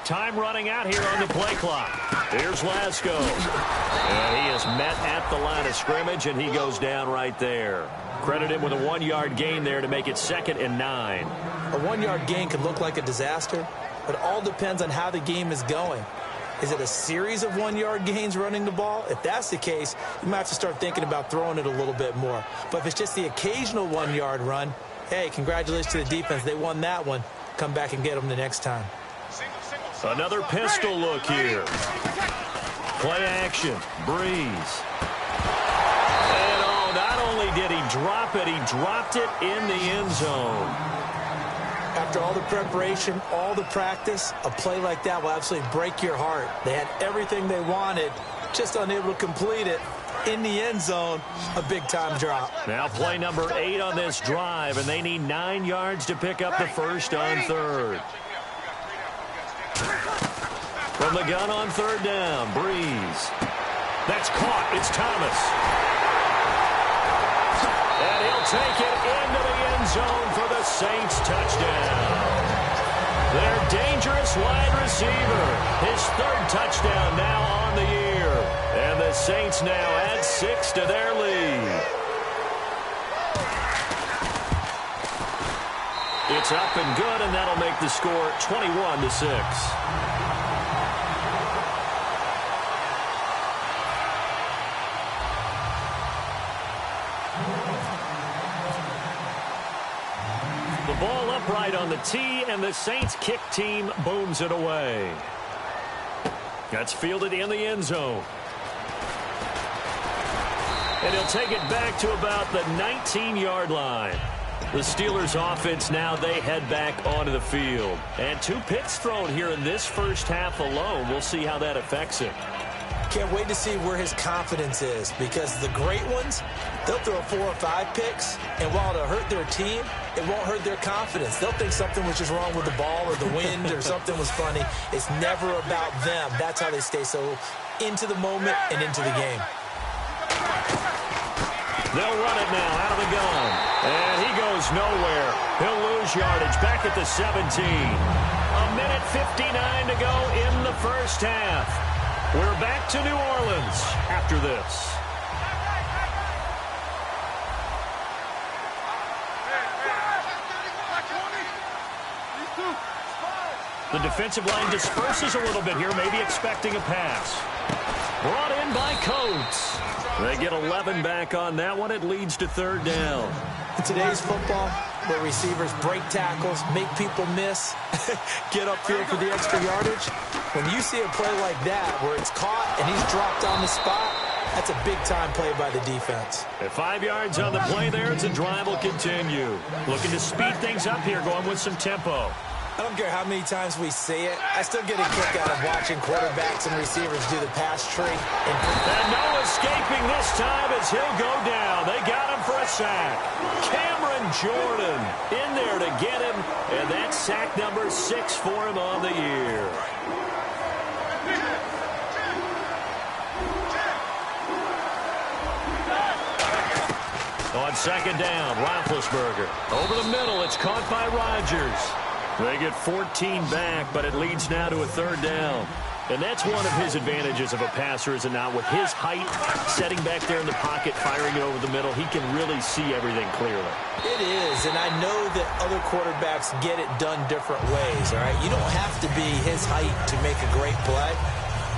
Speaker 4: Time running out here on the play clock. Here's Lasco. And he is met at the line of scrimmage, and he goes down right there. Credit him with a 1-yard gain there to make it 2nd and 9.
Speaker 5: A 1-yard gain could look like a disaster, but it all depends on how the game is going. Is it a series of 1-yard gains running the ball? If that's the case, you might have to start thinking about throwing it a little bit more. But if it's just the occasional 1-yard run, hey, congratulations to the defense. They won that one. Come back and get them the next time.
Speaker 4: Another pistol look here. Play action. Breeze. And oh, not only did he drop it, he dropped it in the end zone.
Speaker 5: After all the preparation, all the practice, a play like that will absolutely break your heart. They had everything they wanted, just unable to complete it. In the end zone, a big-time drop.
Speaker 4: Now play number 8 on this drive, and they need 9 yards to pick up the first on 3rd. From the gun on 3rd down, Breeze. That's caught. It's Thomas. And he'll take it into the end zone for the Saints touchdown. Their dangerous wide receiver. His 3rd touchdown now on the year. And the Saints now add 6 to their lead. It's up and good, and that'll make the score 21-6. The ball upright on the tee, and the Saints kick team booms it away. That's fielded in the end zone. And he'll take it back to about the 19-yard line. The Steelers offense now, they head back onto the field. And 2 picks thrown here in this first half alone. We'll see how that affects him.
Speaker 5: Can't wait to see where his confidence is, because the great ones, they'll throw 4 or 5 picks, and while it'll hurt their team, it won't hurt their confidence. They'll think something was just wrong with the ball or the wind or something was funny. It's never about them. That's how they stay so into the moment and into the game.
Speaker 4: They'll run it now out of the gun. And he goes nowhere. He'll lose yardage back at the 17. 1:59 to go in the first half. We're back to New Orleans after this. The defensive line disperses a little bit here, maybe expecting a pass. Brought in by Coates. They get 11 back on that one. It leads to 3rd down.
Speaker 5: In today's football, where receivers break tackles, make people miss, get upfield for the extra yardage, when you see a play like that where it's caught and he's dropped on the spot, that's a big-time play by the defense.
Speaker 4: At 5 yards on the play there, the drive will continue. Looking to speed things up here, going with some tempo.
Speaker 5: I don't care how many times we say it. I still get a kick out of watching quarterbacks and receivers do the pass tree.
Speaker 4: And no escaping this time as he'll go down. They got him for a sack. Cameron Jordan in there to get him. And that's sack number 6 for him on the year. second down. Roethlisberger. Over the middle, it's caught by Rodgers. They get 14 back, but it leads now to a third down. And that's one of his advantages of a passer, is it not? With his height, setting back there in the pocket, firing it over the middle, he can really see everything clearly.
Speaker 5: It is, and I know that other quarterbacks get it done different ways, all right? You don't have to be his height to make a great play.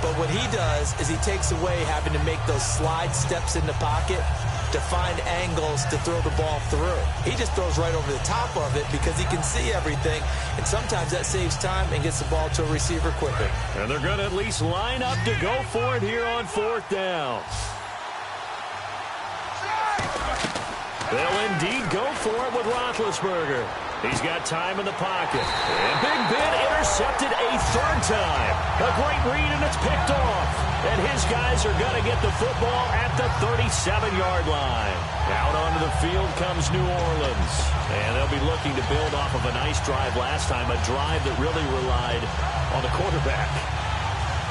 Speaker 5: But what he does is he takes away having to make those slide steps in the pocket to find angles to throw the ball through. He just throws right over the top of it because he can see everything, and sometimes that saves time and gets the ball to a receiver quicker.
Speaker 4: And they're going to at least line up to go for it here on fourth down. They'll indeed go for it with Roethlisberger. He's got time in the pocket. And Big Ben intercepted a third time. A great read, and it's picked off. And his guys are going to get the football at the 37-yard line. Out onto the field comes New Orleans. And they'll be looking to build off of a nice drive last time, a drive that really relied on the quarterback.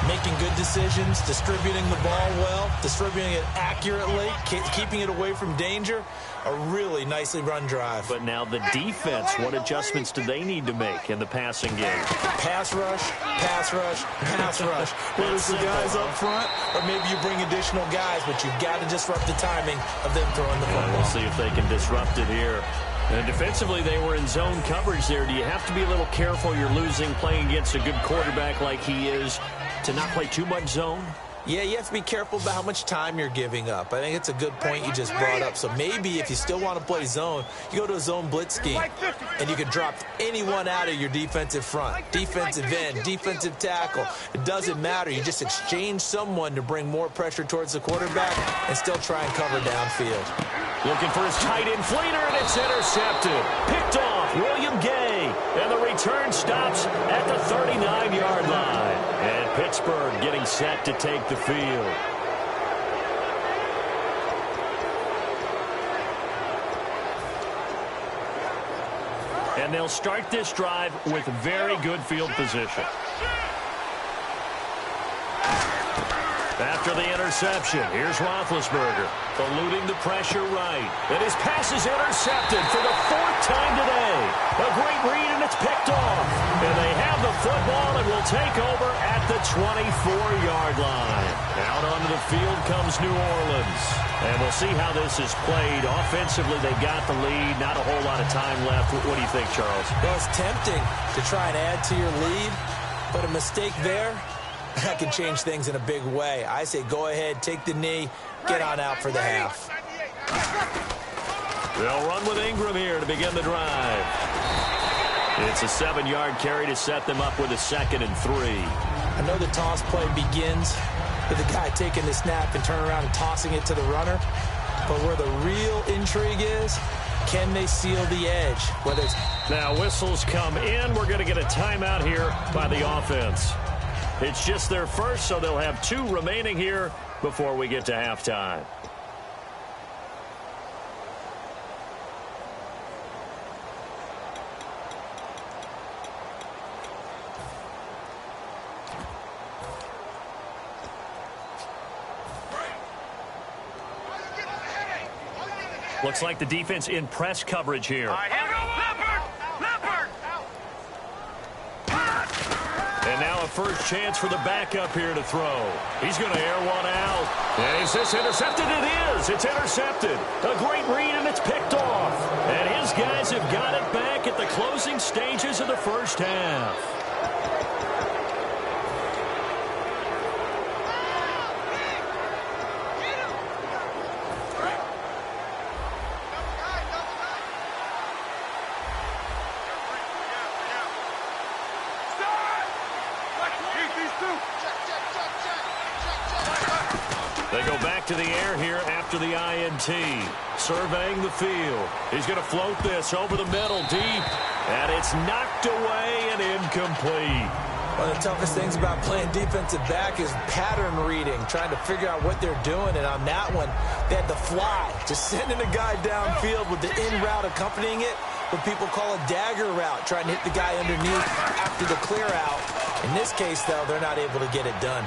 Speaker 5: Making good decisions, distributing the ball well, distributing it accurately, keeping it away from danger. A really nicely run drive.
Speaker 4: But now the defense, what adjustments do they need to make in the passing game?
Speaker 5: Pass rush, pass rush, pass rush. Whether it's the guys up front or maybe you bring additional guys, but you've got to disrupt the timing of them throwing the football.
Speaker 4: We'll see if they can disrupt it here. And defensively, they were in zone coverage there. Do you have to be a little careful? You're losing playing against a good quarterback like he is to not play too much zone?
Speaker 5: Yeah, you have to be careful about how much time you're giving up. I think it's a good point you just brought up. So maybe if you still want to play zone, you go to a zone blitz scheme, and you can drop anyone out of your defensive front, defensive end, defensive tackle. It doesn't matter. You just exchange someone to bring more pressure towards the quarterback and still try and cover downfield.
Speaker 4: Looking for his tight end fleeter, and it's intercepted. Picked off, William Gay. And the return stops at the 39-yard line. And Pittsburgh getting set to take the field. And they'll start this drive with very good field position. After the interception, here's Roethlisberger, eluding the pressure right. And his pass is intercepted for the fourth time today. A great read, and it's picked off. And they have the football and will take over at the 24-yard line. Out onto the field comes New Orleans. And we'll see how this is played. Offensively, they've got the lead. Not a whole lot of time left. What do you think, Charles?
Speaker 5: Well, it's tempting to try and add to your lead, but a mistake there, that could change things in a big way. I say go ahead, take the knee, get on out for the half.
Speaker 4: They'll run with Ingram here to begin the drive. It's a 7-yard carry to set them up with a 2nd and 3.
Speaker 5: I know the toss play begins with the guy taking the snap and turning around and tossing it to the runner. But where the real intrigue is, can they seal the edge? Whether it's
Speaker 4: now whistles come in. We're going to get a timeout here by the offense. It's just their first, so they'll have 2 remaining here before we get to halftime. Looks like the defense in press coverage here. And now a first chance for the backup here to throw. He's going to air one out. And is this intercepted? It is. It's intercepted. A great read, and it's picked off. And his guys have got it back at the closing stages of the first half. They go back to the air here after the INT. Surveying the field. He's going to float this over the middle deep. And it's knocked away and incomplete.
Speaker 5: One of the toughest things about playing defensive back is pattern reading, trying to figure out what they're doing. And on that one, they had to fly, just sending a guy downfield with the in route accompanying it, what people call a dagger route, trying to hit the guy underneath after the clear out. In this case, though, they're not able to get it done.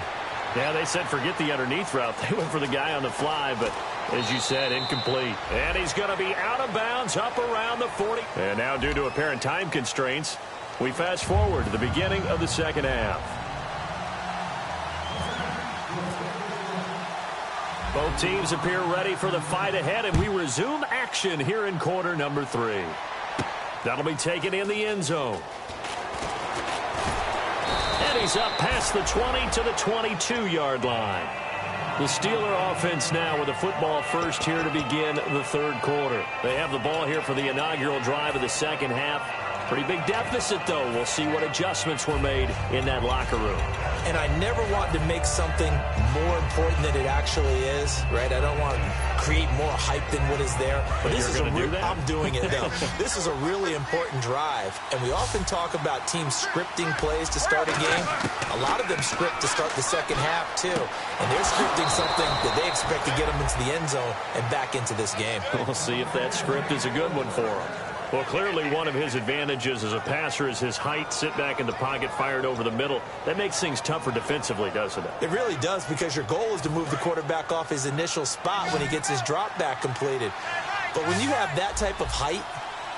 Speaker 4: Yeah, they said forget the underneath route. They went for the guy on the fly, but As you said, incomplete. And he's going to be out of bounds up around the 40. And now, due to apparent time constraints, we fast forward to the beginning of the second half. Both teams appear ready for the fight ahead, and we resume action here in quarter number 3. That'll be taken in the end zone. And he's up past the 20 to the 22-yard line. The Steeler offense now with a football first here to begin the third quarter. They have the ball here for the inaugural drive of the second half. Pretty big deficit, though. We'll see what adjustments were made in that locker room.
Speaker 5: And I never want to make something more important than it actually is, right? I don't want to create more hype than what is there.
Speaker 4: But
Speaker 5: this is
Speaker 4: I'm
Speaker 5: doing it, though. This is a really important drive. And we often talk about teams scripting plays to start a game. A lot of them script to start the second half, too. And they're scripting something that they expect to get them into the end zone and back into this game.
Speaker 4: We'll see if that script is a good one for them. Well, clearly one of his advantages as a passer is his height, sit back in the pocket, fired over the middle. That makes things tougher defensively, doesn't it?
Speaker 5: It really does, because your goal is to move the quarterback off his initial spot when he gets his drop back completed. But when you have that type of height,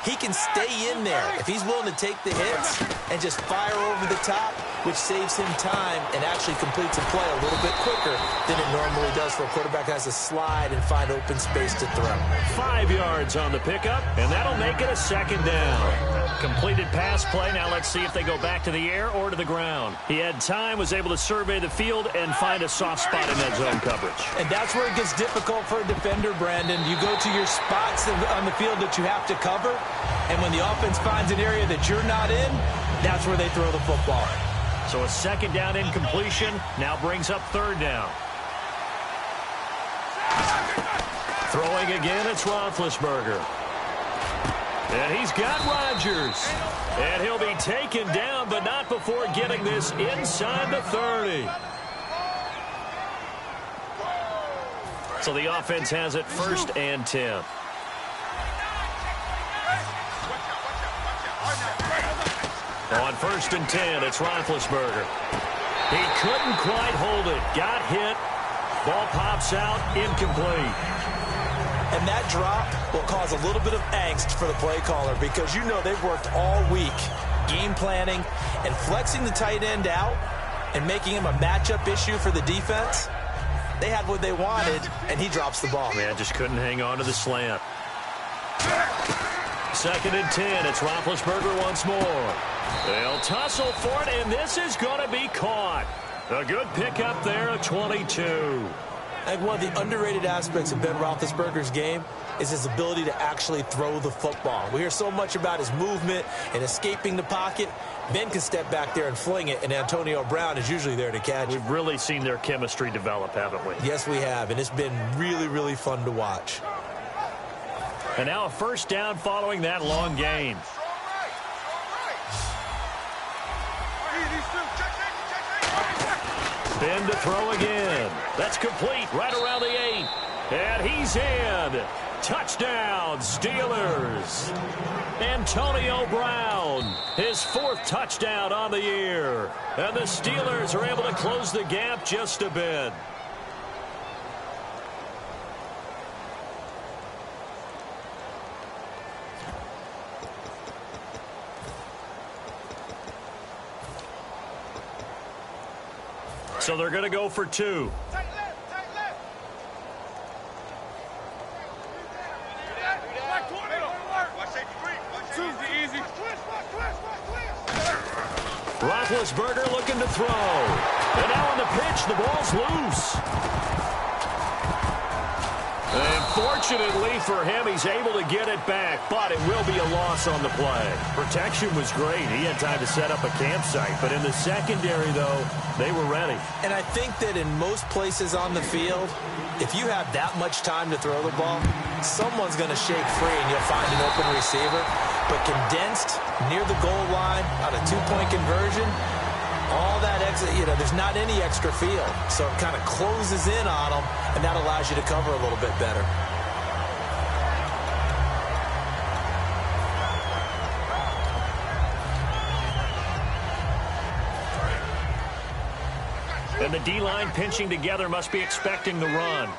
Speaker 5: he can stay in there if he's willing to take the hits and just fire over the top, which saves him time and actually completes a play a little bit quicker than it normally does for a quarterback that has to slide and find open space to throw.
Speaker 4: 5 yards on the pickup, and that'll make it a second down. Completed pass play. Now let's see if they go back to the air or to the ground. He had time, was able to survey the field and find a soft spot in that zone coverage.
Speaker 5: And that's where it gets difficult for a defender, Brandon. You go to your spots on the field that you have to cover, and when the offense finds an area that you're not in, that's where they throw the football.
Speaker 4: So a second down incompletion now brings up third down. Throwing again, it's Roethlisberger. And he's got Rodgers. And he'll be taken down, but not before getting this inside the 30. So the offense has it first and 10. On first and 10, it's Roethlisberger. He couldn't quite hold it. Got hit. Ball pops out, incomplete.
Speaker 5: And that drop will cause a little bit of angst for the play caller, because you know they've worked all week game planning and flexing the tight end out and making him a matchup issue for the defense. They had what they wanted, and he drops the ball.
Speaker 4: Man, just couldn't hang on to the slant. Second and 10, it's Roethlisberger once more. They'll tussle for it, and this is going to be caught. A good pickup there at 22.
Speaker 5: I think one of the underrated aspects of Ben Roethlisberger's game is his ability to actually throw the football. We hear so much about his movement and escaping the pocket. Ben can step back there and fling it, and Antonio Brown is usually there to catch it.
Speaker 4: We've really seen their chemistry develop, haven't we?
Speaker 5: Yes, we have, and it's been really, really fun to watch.
Speaker 4: And now a first down following that long gain. Ben to throw again. That's complete right around the 8. And he's in. Touchdown, Steelers. Antonio Brown, his 4th touchdown on the year. And the Steelers are able to close the gap just a bit. So they're going to go for 2. Roethlisberger looking to throw. And now on the pitch, the ball's loose. And fortunately for him, he's able to get it back, but it will be a loss on the play. Protection was great. He had time to set up a campsite, but in the secondary, though, they were ready.
Speaker 5: And I think that in most places on the field, if you have that much time to throw the ball, someone's going to shake free and you'll find an open receiver. But condensed near the goal line on a 2-point conversion, all that extra, there's not any extra field. So it kind of closes in on them, and that allows you to cover a little bit better.
Speaker 4: And the D-line pinching together must be expecting the run.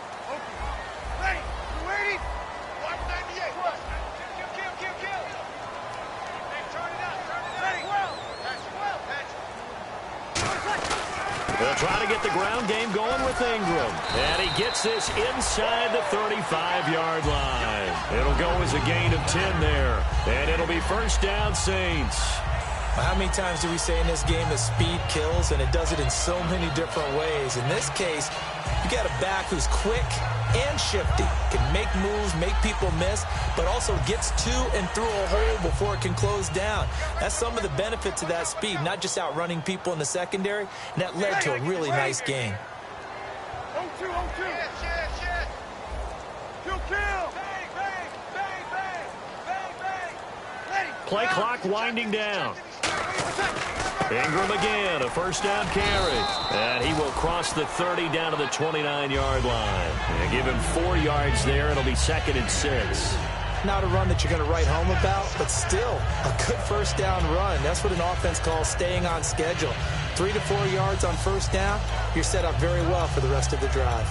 Speaker 4: They'll try to get the ground game going with Ingram. And he gets this inside the 35-yard line. It'll go as a gain of 10 there. And it'll be first down, Saints.
Speaker 5: How many times do we say in this game that speed kills, and it does it in so many different ways? In this case, you got a back who's quick and shifty, can make moves, make people miss, but also gets to and through a hole before it can close down. That's some of the benefits of that speed, not just outrunning people in the secondary, and that led to a really nice game.
Speaker 6: 0-2, 0-2. Shit. Kill. Bang, bang, bang, bang, bang, bang. Ready.
Speaker 4: Play clock winding down. Ingram again, a first down carry. And he will cross the 30 down to the 29-yard line. And give him 4 yards there. It'll be 2nd and 6.
Speaker 5: Not a run that you're going to write home about, but still a good first down run. That's what an offense calls staying on schedule. 3 to 4 yards on first down, you're set up very well for the rest of the drive.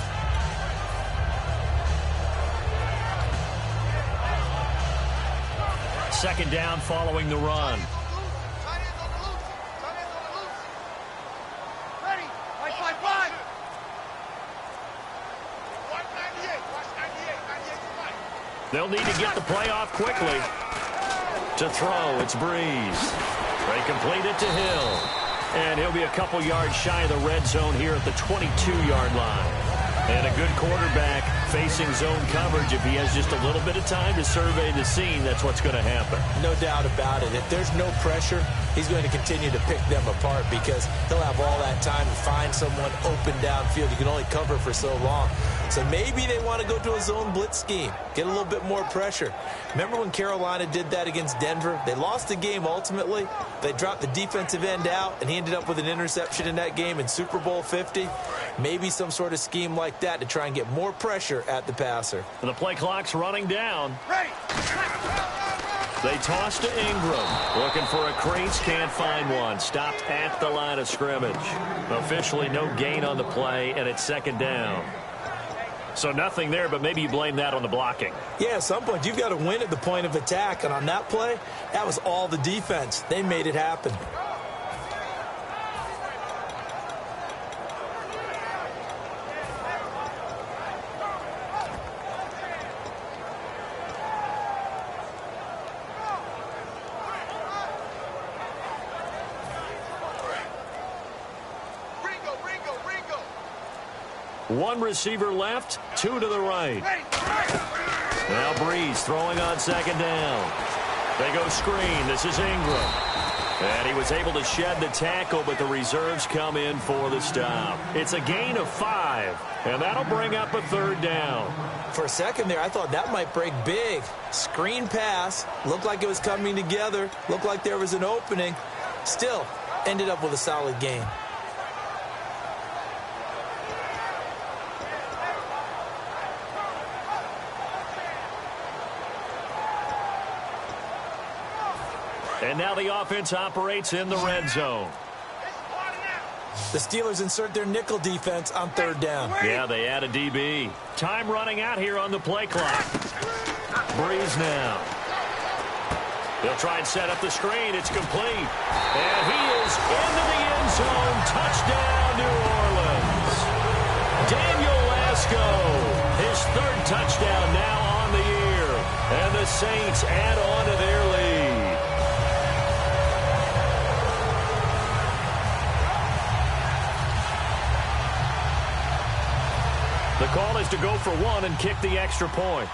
Speaker 4: Second down following the run. They'll need to get the play off quickly. To throw, it's Breeze. They complete it to Hill. And he'll be a couple yards shy of the red zone here at the 22-yard line. And a good quarterback facing zone coverage. If he has just a little bit of time to survey the scene, that's what's going to happen.
Speaker 5: No doubt about it. If there's no pressure, he's going to continue to pick them apart because he'll have all that time to find someone open downfield. You can only cover for so long. So maybe they want to go to a zone blitz scheme, get a little bit more pressure. Remember when Carolina did that against Denver? They lost the game ultimately. They dropped the defensive end out, and he ended up with an interception in that game in Super Bowl 50. Maybe some sort of scheme like that to try and get more pressure at the passer.
Speaker 4: And the play clock's running down.
Speaker 6: Ready.
Speaker 4: They toss to Ingram. Looking for a crease, can't find one. Stopped at the line of scrimmage. Officially no gain on the play, and it's second down. So nothing there, but maybe you blame that on the blocking.
Speaker 5: Yeah, at some point you've got to win at the point of attack, and on that play, that was all the defense. They made it happen.
Speaker 4: One receiver left, 2 to the right. Now Breeze throwing on second down. They go screen. This is Ingram. And he was able to shed the tackle, but the reserves come in for the stop. It's a gain of 5, and that'll bring up a third down.
Speaker 5: For a second there, I thought that might break big. Screen pass. Looked like it was coming together. Looked like there was an opening. Still, ended up with a solid gain.
Speaker 4: And now the offense operates in the red zone.
Speaker 5: The Steelers insert their nickel defense on third down.
Speaker 4: Yeah, they add a DB. Time running out here on the play clock. Breeze now. They'll try and set up the screen. It's complete. And he is into the end zone. Touchdown, New Orleans. Daniel Lasco, his third touchdown now on the year. And the Saints add on to their lead. The call is to go for one and kick the extra point.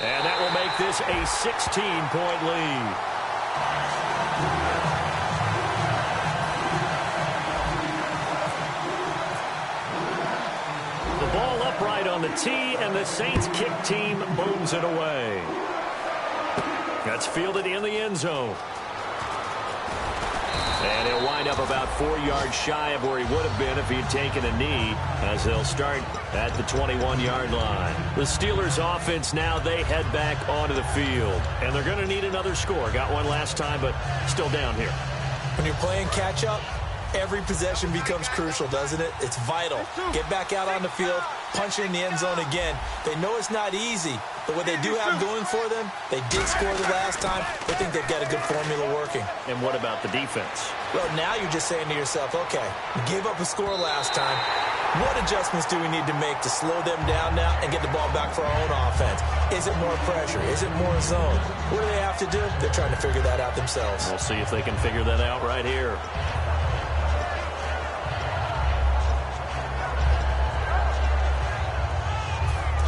Speaker 4: And that will make this a 16-point lead. The ball upright on the tee, and the Saints kick team booms it away. That's fielded in the end zone. And he'll wind up about 4 yards shy of where he would have been if he had taken a knee, as they'll start at the 21-yard line. The Steelers offense now, they head back onto the field. And they're going to need another score. Got one last time, but still down here.
Speaker 5: When you're playing catch-up, every possession becomes crucial, doesn't it? It's vital. Get back out on the field, punch it in the end zone again. They know it's not easy, But what they do have going for them, they did score the last time. They think they've got a good formula working.
Speaker 4: And what about the defense?
Speaker 5: Well, now you're just saying to yourself, okay, we gave up a score last time. What adjustments do we need to make to slow them down now and get the ball back for our own offense? Is it more pressure? Is it more zone? What do they have to do? They're trying to figure that out themselves.
Speaker 4: We'll see if they can figure that out right here.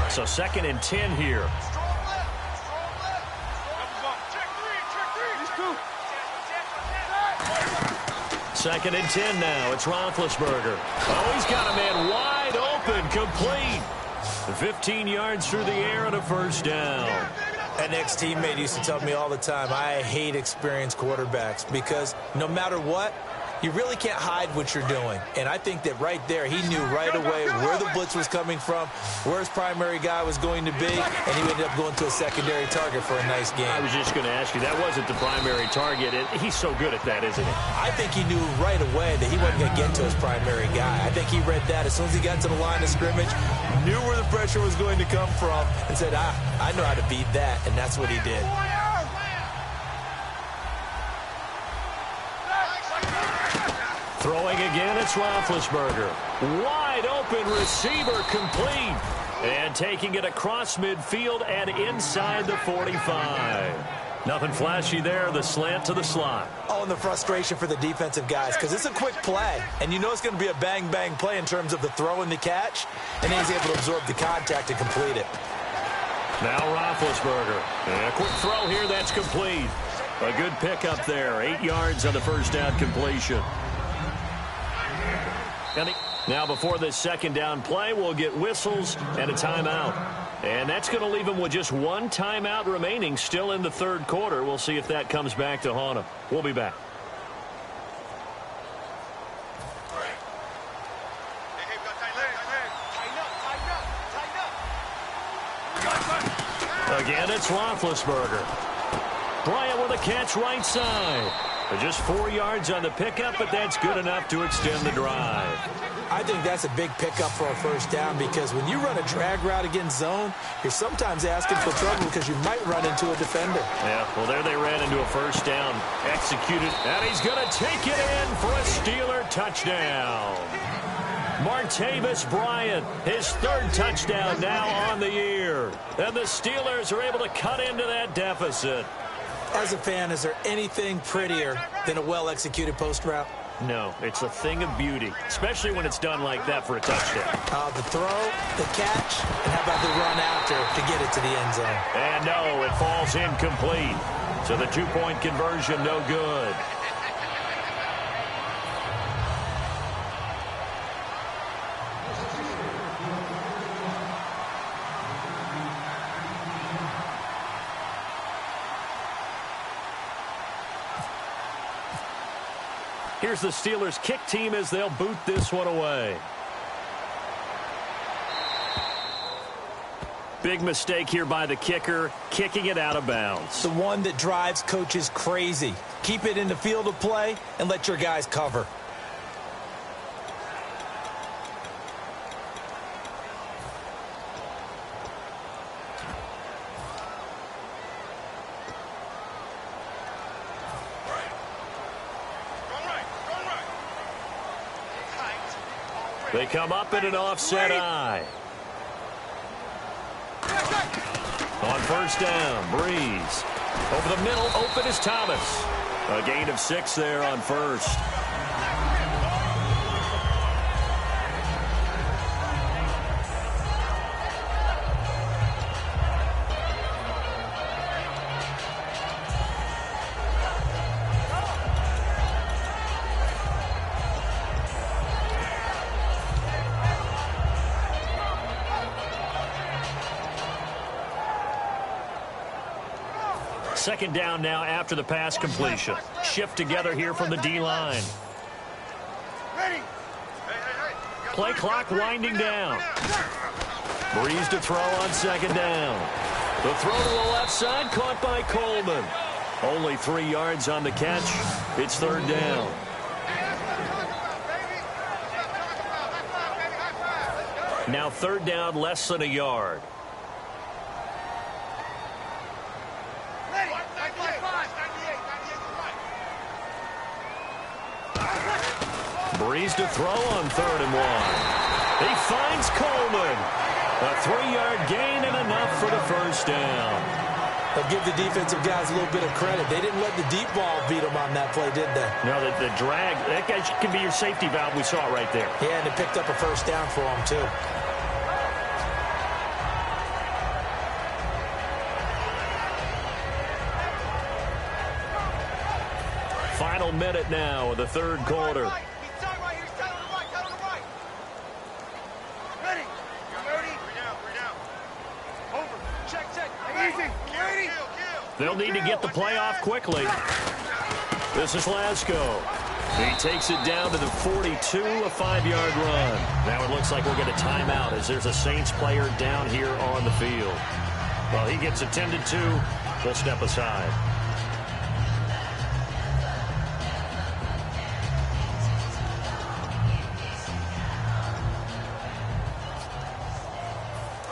Speaker 4: So 2nd and 10 here. Second and 10 now. It's Roethlisberger. Oh, he's got a man wide open, complete. 15 yards through the air and a first down.
Speaker 5: An ex-teammate used to tell me all the time, I hate experienced quarterbacks because no matter what, you really can't hide what you're doing. And I think that right there, he knew right away where the blitz was coming from, where his primary guy was going to be, and he ended up going to a secondary target for a nice game.
Speaker 4: I was just going to ask you, that wasn't the primary target. He's so good at that, isn't he?
Speaker 5: I think he knew right away that he wasn't going to get to his primary guy. I think he read that as soon as he got to the line of scrimmage, knew where the pressure was going to come from, and said, I know how to beat that, and that's what he did.
Speaker 4: Throwing again, it's Roethlisberger. Wide open receiver, complete. And taking it across midfield and inside the 45. Nothing flashy there, the slant to the slot.
Speaker 5: Oh, and the frustration for the defensive guys, because it's a quick play. And you know it's going to be a bang-bang play in terms of the throw and the catch. And then he's able to absorb the contact and complete it.
Speaker 4: Now Roethlisberger. And a quick throw here, that's complete. A good pickup there. 8 yards on the first down completion. Now before this second down play, we'll get whistles and a timeout. And that's going to leave him with just one timeout remaining still in the third quarter. We'll see if that comes back to haunt him. We'll be back. Again, it's Roethlisberger. Bryant with a catch right side. Just 4 yards on the pickup, but that's good enough to extend the drive.
Speaker 5: I think that's a big pickup for a first down because when you run a drag route against zone, you're sometimes asking for trouble because you might run into a defender.
Speaker 4: Yeah, well, there they ran into a first down. Executed, and he's going to take it in for a Steeler touchdown. Martavis Bryant, his third touchdown now on the year. And the Steelers are able to cut into that deficit.
Speaker 5: As a fan, is there anything prettier than a well-executed post route?
Speaker 4: No, it's a thing of beauty, especially when it's done like that for a touchdown.
Speaker 5: The throw, the catch, and how about the run after to get it to the end zone?
Speaker 4: And no, it falls incomplete. So the two-point conversion, no good. Here's the Steelers' kick team as they'll boot this one away. Big mistake here by the kicker, kicking it out of bounds.
Speaker 5: The one that drives coaches crazy. Keep it in the field of play and let your guys cover.
Speaker 4: They come up in an offset eye. On first down, Breeze. Over the middle, open is Thomas. A gain of 6 there on first. Second down now after the pass completion. Shift together here from the D-line. Play clock winding down. Breeze to throw on second down. The throw to the left side caught by Coleman. Only 3 yards on the catch. It's third down. Now third down, less than a yard. Breeze to throw on 3rd and 1. He finds Coleman. A 3-yard gain and enough for the first down.
Speaker 5: They'll give the defensive guys a little bit of credit. They didn't let the deep ball beat them on that play, did they?
Speaker 4: No, the drag, that guy can be your safety valve. We saw it right there.
Speaker 5: Yeah, and it picked up a first down for them, too.
Speaker 4: Final minute now of the 3rd quarter.
Speaker 6: He's tied right here. He's tied on the right. Tied on the right. Ready. Ready. Three down. Over. Check. Easy. Ready.
Speaker 4: They'll need to get the play off quickly. This is Lasko. He takes it down to the 42, a 5-yard run. Now it looks like we'll get a timeout as there's a Saints player down here on the field. Well, he gets attended to. We'll step aside.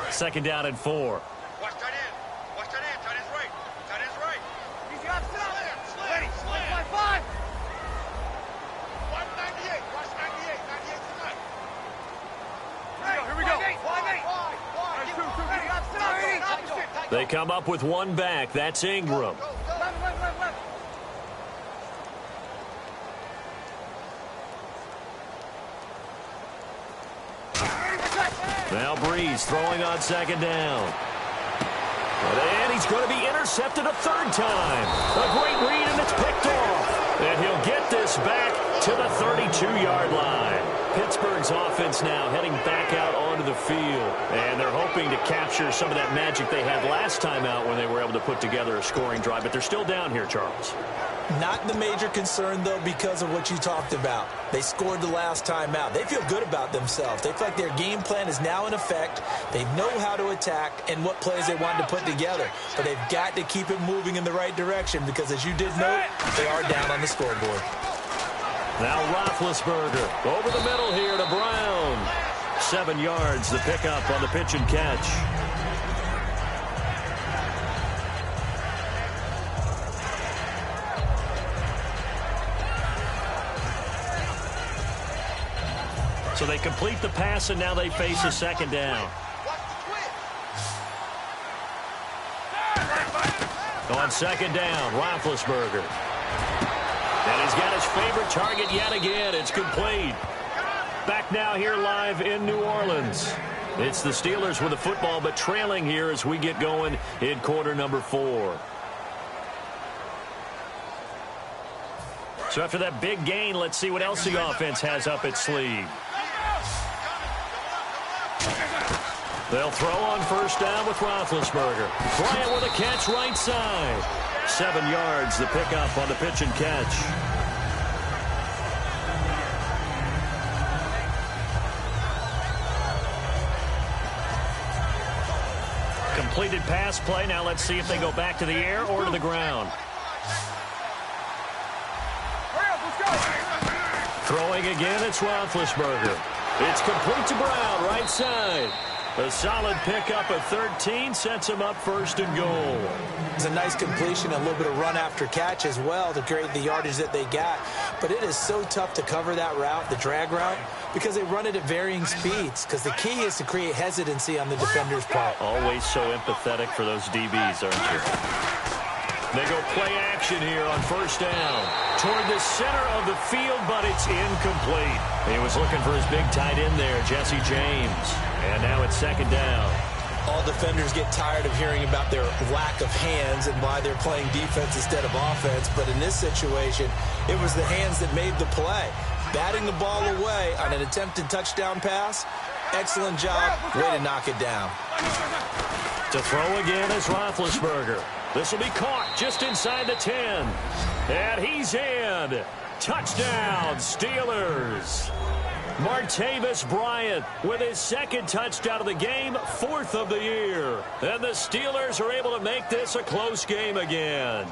Speaker 4: Second down and 4.
Speaker 6: Watch tight end. Watch tight end. Tight end's right. Tight end's right. He's got slam. Ready. Slam. 5. 198. Watch 98. 98 tonight. Here we go. 5.
Speaker 4: They come up with one back. That's Ingram.
Speaker 6: Left.
Speaker 4: Now Breeze throwing on 2nd down. And he's going to be intercepted a 3rd time. A great read, and it's picked off. And he'll get this back to the 32-yard line. Pittsburgh's offense now heading back out onto the field. And they're hoping to capture some of that magic they had last time out when they were able to put together a scoring drive. But they're still down here, Charles.
Speaker 5: Not the major concern, though, because of what you talked about. They scored the last time out. They feel good about themselves. They feel like their game plan is now in effect. They know how to attack and what plays they want to put together. But they've got to keep it moving in the right direction because, as you did note, they are down on the scoreboard.
Speaker 4: Now Roethlisberger over the middle here to Brown. 7 yards, the pickup on the pitch and catch. So they complete the pass, and now they face a 2nd down. On 2nd down, Roethlisberger. And he's got his favorite target yet again. It's complete. Back now here live in New Orleans. It's the Steelers with the football, but trailing here as we get going in quarter number 4. So after that big gain, let's see what else the offense has up its sleeve. They'll throw on 1st down with Roethlisberger. Bryant with a catch right side. 7 yards, the pickup on the pitch and catch. Completed pass play. Now let's see if they go back to the air or to the ground. Throwing again, it's Roethlisberger. It's complete to Brown, right side. A solid pickup of 13 sets him up 1st and goal.
Speaker 5: It's a nice completion, a little bit of run after catch as well to create the yardage that they got. But it is so tough to cover that route, the drag route, because they run it at varying speeds. Because the key is to create hesitancy on the defender's part.
Speaker 4: Always so empathetic for those DBs, aren't you? They go play action here on 1st down. Toward the center of the field, but it's incomplete. He was looking for his big tight end there, Jesse James. And now it's 2nd down.
Speaker 5: All defenders get tired of hearing about their lack of hands and why they're playing defense instead of offense. But in this situation, it was the hands that made the play. Batting the ball away on an attempted touchdown pass. Excellent job. Way to knock it down.
Speaker 4: To throw again is Roethlisberger. This will be caught just inside the 10. And he's in. Touchdown, Steelers. Martavis Bryant with his 2nd touchdown of the game, 4th of the year. And the Steelers are able to make this a close game again.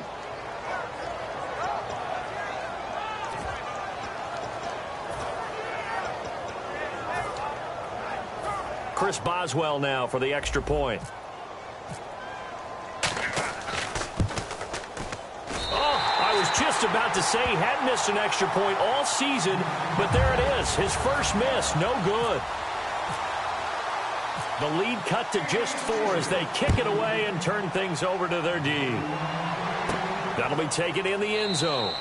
Speaker 4: Chris Boswell now for the extra point. I was just just about to say he hadn't missed an extra point all season, but there it is. His first miss, no good. The lead cut to just 4 as they kick it away and turn things over to their D. That'll be taken in the end zone.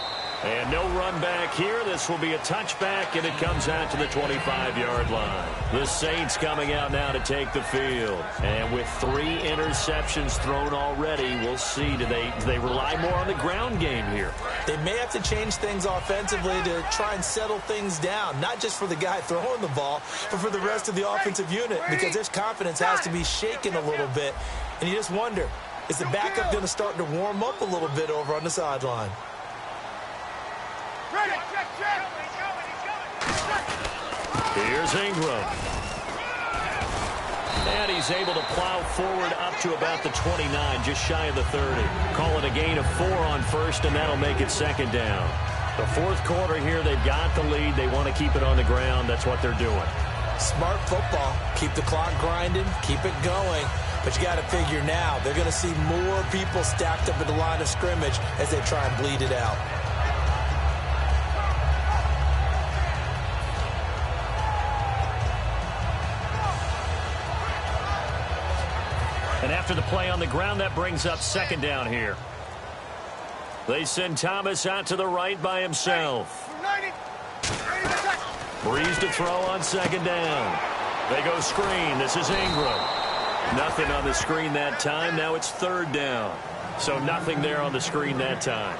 Speaker 4: And no run back here. This will be a touchback, and it comes out to the 25-yard line. The Saints coming out now to take the field. And with 3 interceptions thrown already, we'll see. Do they rely more on the ground game here?
Speaker 5: They may have to change things offensively to try and settle things down, not just for the guy throwing the ball, but for the rest of the offensive unit, because their confidence has to be shaken a little bit. And you just wonder, is the backup going to start to warm up a little bit over on the sideline?
Speaker 4: Here's Ingram. And he's able to plow forward up to about the 29, just shy of the 30. Call it a gain of 4 on first, and that'll make it second down. The fourth quarter here, they've got the lead. They want to keep it on the ground. That's what they're doing.
Speaker 5: Smart football. Keep the clock grinding. Keep it going. But you got to figure now, they're going to see more people stacked up at the line of scrimmage as they try and bleed it out.
Speaker 4: And after the play on the ground, that brings up second down here. They send Thomas out to the right by himself. Breeze to throw on second down. They go screen. This is Ingram. Nothing on the screen that time. Now it's third down. So nothing there on the screen that time.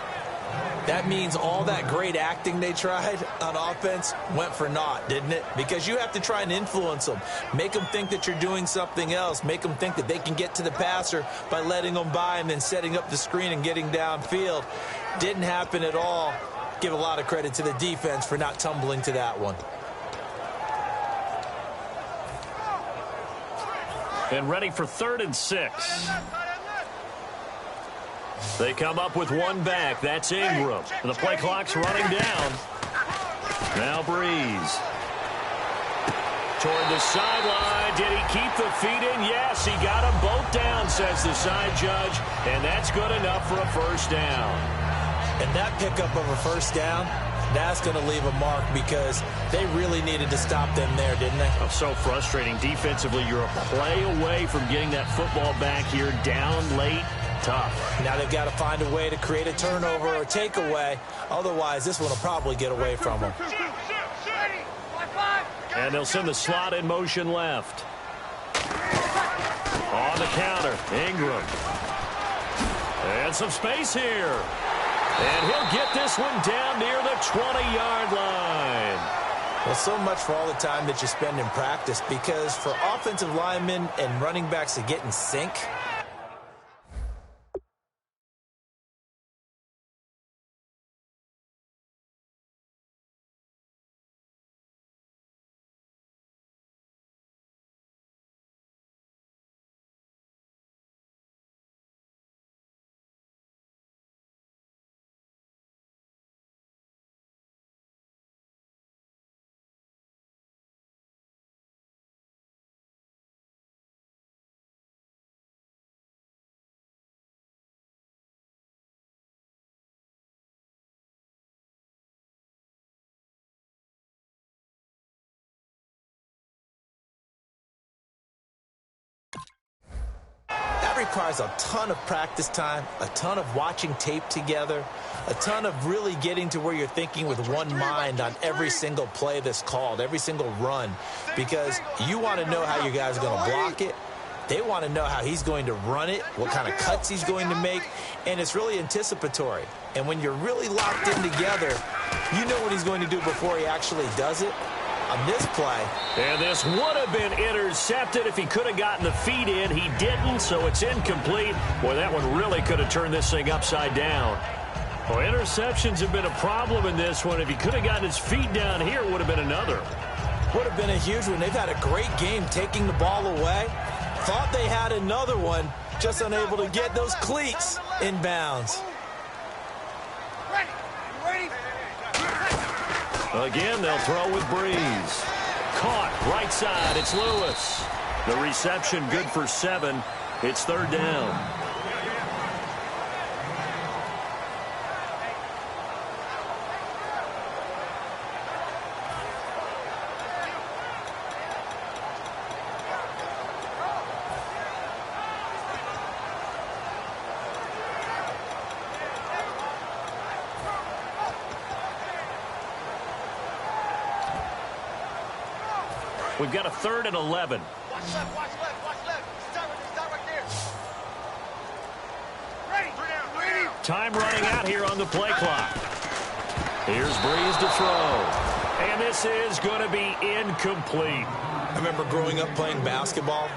Speaker 5: That means all that great acting they tried on offense went for naught, didn't it? Because you have to try and influence them. Make them think that you're doing something else. Make them think that they can get to the passer by letting them by and then setting up the screen and getting downfield. Didn't happen at all. Give a lot of credit to the defense for not tumbling to that one.
Speaker 4: And ready for 3rd and 6. They come up with one back. That's Ingram. The play clock's running down. Now Breeze. Toward the sideline. Did he keep the feet in? Yes, he got them both down, says the side judge. And that's good enough for a first down.
Speaker 5: And that pickup of a first down, that's going to leave a mark because they really needed to stop them there, didn't they?
Speaker 4: Oh, so frustrating. Defensively, you're a play away from getting that football back here down late. Tough.
Speaker 5: Now they've got to find a way to create a turnover or takeaway. Otherwise, this one will probably get away from them.
Speaker 4: And they'll send the slot in motion left. On the counter, Ingram. And some space here. And he'll get this one down near the 20-yard line.
Speaker 5: Well, so much for all the time that you spend in practice, because for offensive linemen and running backs to get in sync, requires a ton of practice time, a ton of watching tape together, a ton of really getting to where you're thinking with one mind on every single play that's called, every single run, because you want to know how you guys are going to block it. They want to know how he's going to run it, what kind of cuts he's going to make, and it's really anticipatory. And when you're really locked in together, you know what he's going to do before he actually does it. On this play.
Speaker 4: And this would have been intercepted if he could have gotten the feet in. He didn't, so it's incomplete. Boy, that one really could have turned this thing upside down. Well, interceptions have been a problem in this one. If he could have gotten his feet down here, it would have been another.
Speaker 5: Would have been a huge one. They've had a great game taking the ball away. Thought they had another one, just unable to get those cleats in bounds.
Speaker 4: Again, they'll throw with Breeze. Caught, right side, it's Lewis. The reception good for 7. It's third down. We've got a 3rd and 11.
Speaker 6: Watch left, watch left, watch left. Stop right there. Ready, ready.
Speaker 4: Time running out here on the play clock. Here's Breeze to throw. And this is going to be incomplete.
Speaker 5: I remember growing up playing basketball.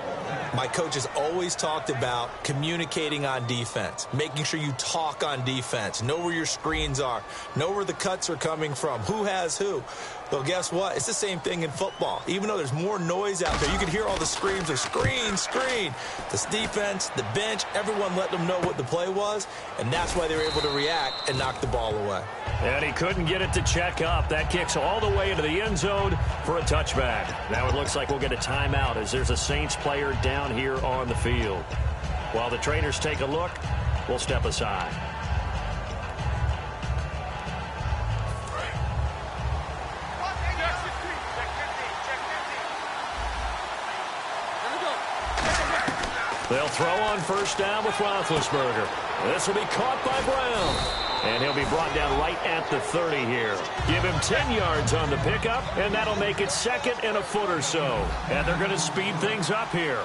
Speaker 5: My coaches always talked about communicating on defense, making sure you talk on defense, know where your screens are, know where the cuts are coming from, who has who. Well, guess what? It's the same thing in football. Even though there's more noise out there, you can hear all the screams of screen, screen. This defense, the bench, everyone let them know what the play was, and that's why they were able to react and knock the ball away.
Speaker 4: And he couldn't get it to check up. That kicks all the way into the end zone for a touchback. Now it looks like we'll get a timeout as there's a Saints player down here on the field. While the trainers take a look, we'll step aside. They'll throw on first down with Roethlisberger. This will be caught by Brown. And he'll be brought down right at the 30 here. Give him 10 yards on the pickup, and that'll make it 2nd and a foot or so. And they're going to speed things up here.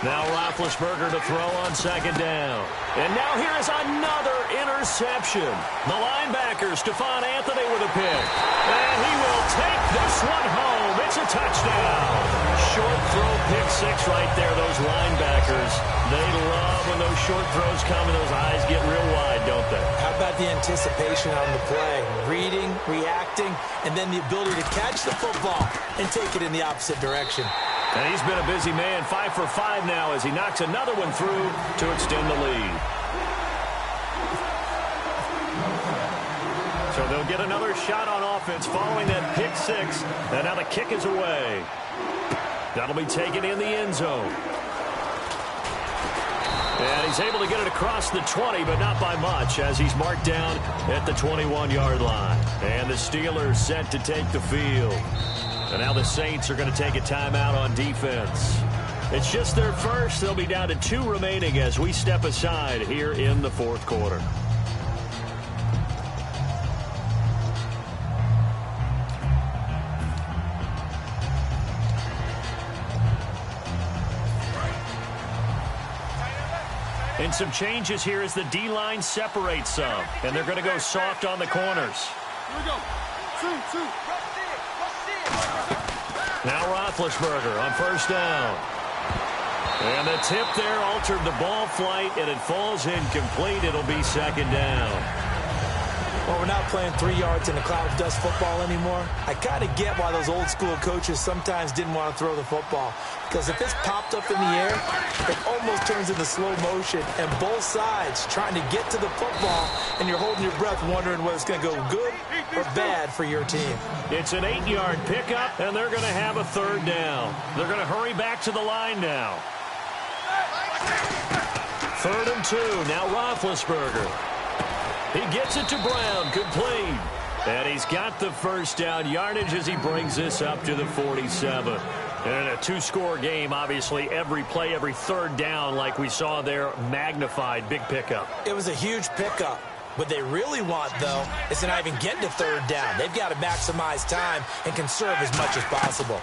Speaker 4: Now Roethlisberger to throw on 2nd down. And now here is another interception. The linebacker, Stephon Anthony, with a pick. And he will take this one home. It's a touchdown. Short throw, pick 6 right there. Those linebackers, they love when those short throws come and those eyes get real wide, don't they?
Speaker 5: How about the anticipation on the play? Reading, reacting, and then the ability to catch the football and take it in the opposite direction.
Speaker 4: And he's been a busy man, 5 for 5 now as he knocks another one through to extend the lead. So they'll get another shot on offense following that pick 6. And now the kick is away. That'll be taken in the end zone. And he's able to get it across the 20, but not by much as he's marked down at the 21-yard line. And the Steelers set to take the field. And now the Saints are going to take a timeout on defense. It's just their first. They'll be down to 2 remaining as we step aside here in the 4th quarter. And some changes here as the D-line separates some. And they're going to go soft on the corners.
Speaker 6: Here we go. 2.
Speaker 4: Now Roethlisberger on first down. And the tip there altered the ball flight, and it falls incomplete. It'll be 2nd down.
Speaker 5: Well, we're not playing 3 yards in a cloud of dust football anymore. I kind of get why those old school coaches sometimes didn't want to throw the football. Because if it's popped up in the air, it almost turns into slow motion. And both sides trying to get to the football, and you're holding your breath wondering whether it's going to go good or bad for your team.
Speaker 4: It's an 8-yard pickup, and they're going to have a 3rd down. They're going to hurry back to the line now. 3rd and 2. Now Roethlisberger. He gets it to Brown, complete. And he's got the first down yardage as he brings this up to the 47. And a 2-score game, obviously, every play, every 3rd down, like we saw there, magnified, big pickup.
Speaker 5: It was a huge pickup. What they really want, though, is to not even get to 3rd down. They've got to maximize time and conserve as much as possible.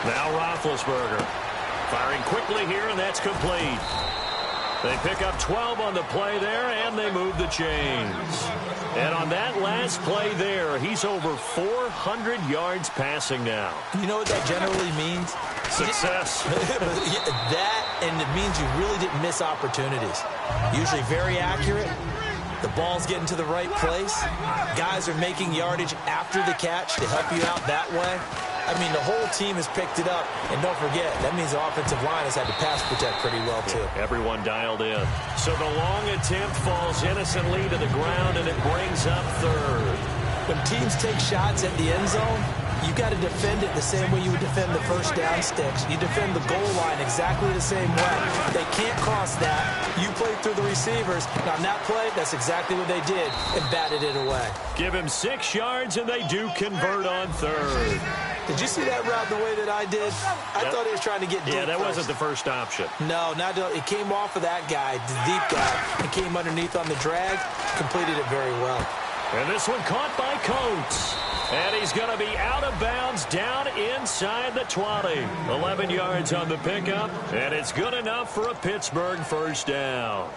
Speaker 4: Now Roethlisberger firing quickly here, and that's complete. They pick up 12 on the play there, and they move the chains. And on that last play there, he's over 400 yards passing now.
Speaker 5: You know what that generally means?
Speaker 4: Success.
Speaker 5: That, and it means you really didn't miss opportunities. Usually very accurate. The ball's getting to the right place. Guys are making yardage after the catch to help you out that way. I mean, the whole team has picked it up. And don't forget, that means the offensive line has had to pass protect pretty well, too.
Speaker 4: Everyone dialed in. So the long attempt falls innocently to the ground, and it brings up 3rd.
Speaker 5: When teams take shots at the end zone, you got to defend it the same way you would defend the first down sticks. You defend the goal line exactly the same way. They can't cross that. You play through the receivers. Now, on that play, that's exactly what they did and batted it away.
Speaker 4: Give him 6 yards, and they do convert on 3rd.
Speaker 5: Did you see that route the way that I did? I thought he was trying to get deep.
Speaker 4: Yeah, that
Speaker 5: first.
Speaker 4: wasn't the first option.
Speaker 5: No, it came off of that guy, the deep guy, and came underneath on the drag, completed it very well.
Speaker 4: And this one caught by Coates. And he's going to be out of bounds down inside the 20. 11 yards on the pickup, and it's good enough for a Pittsburgh first down.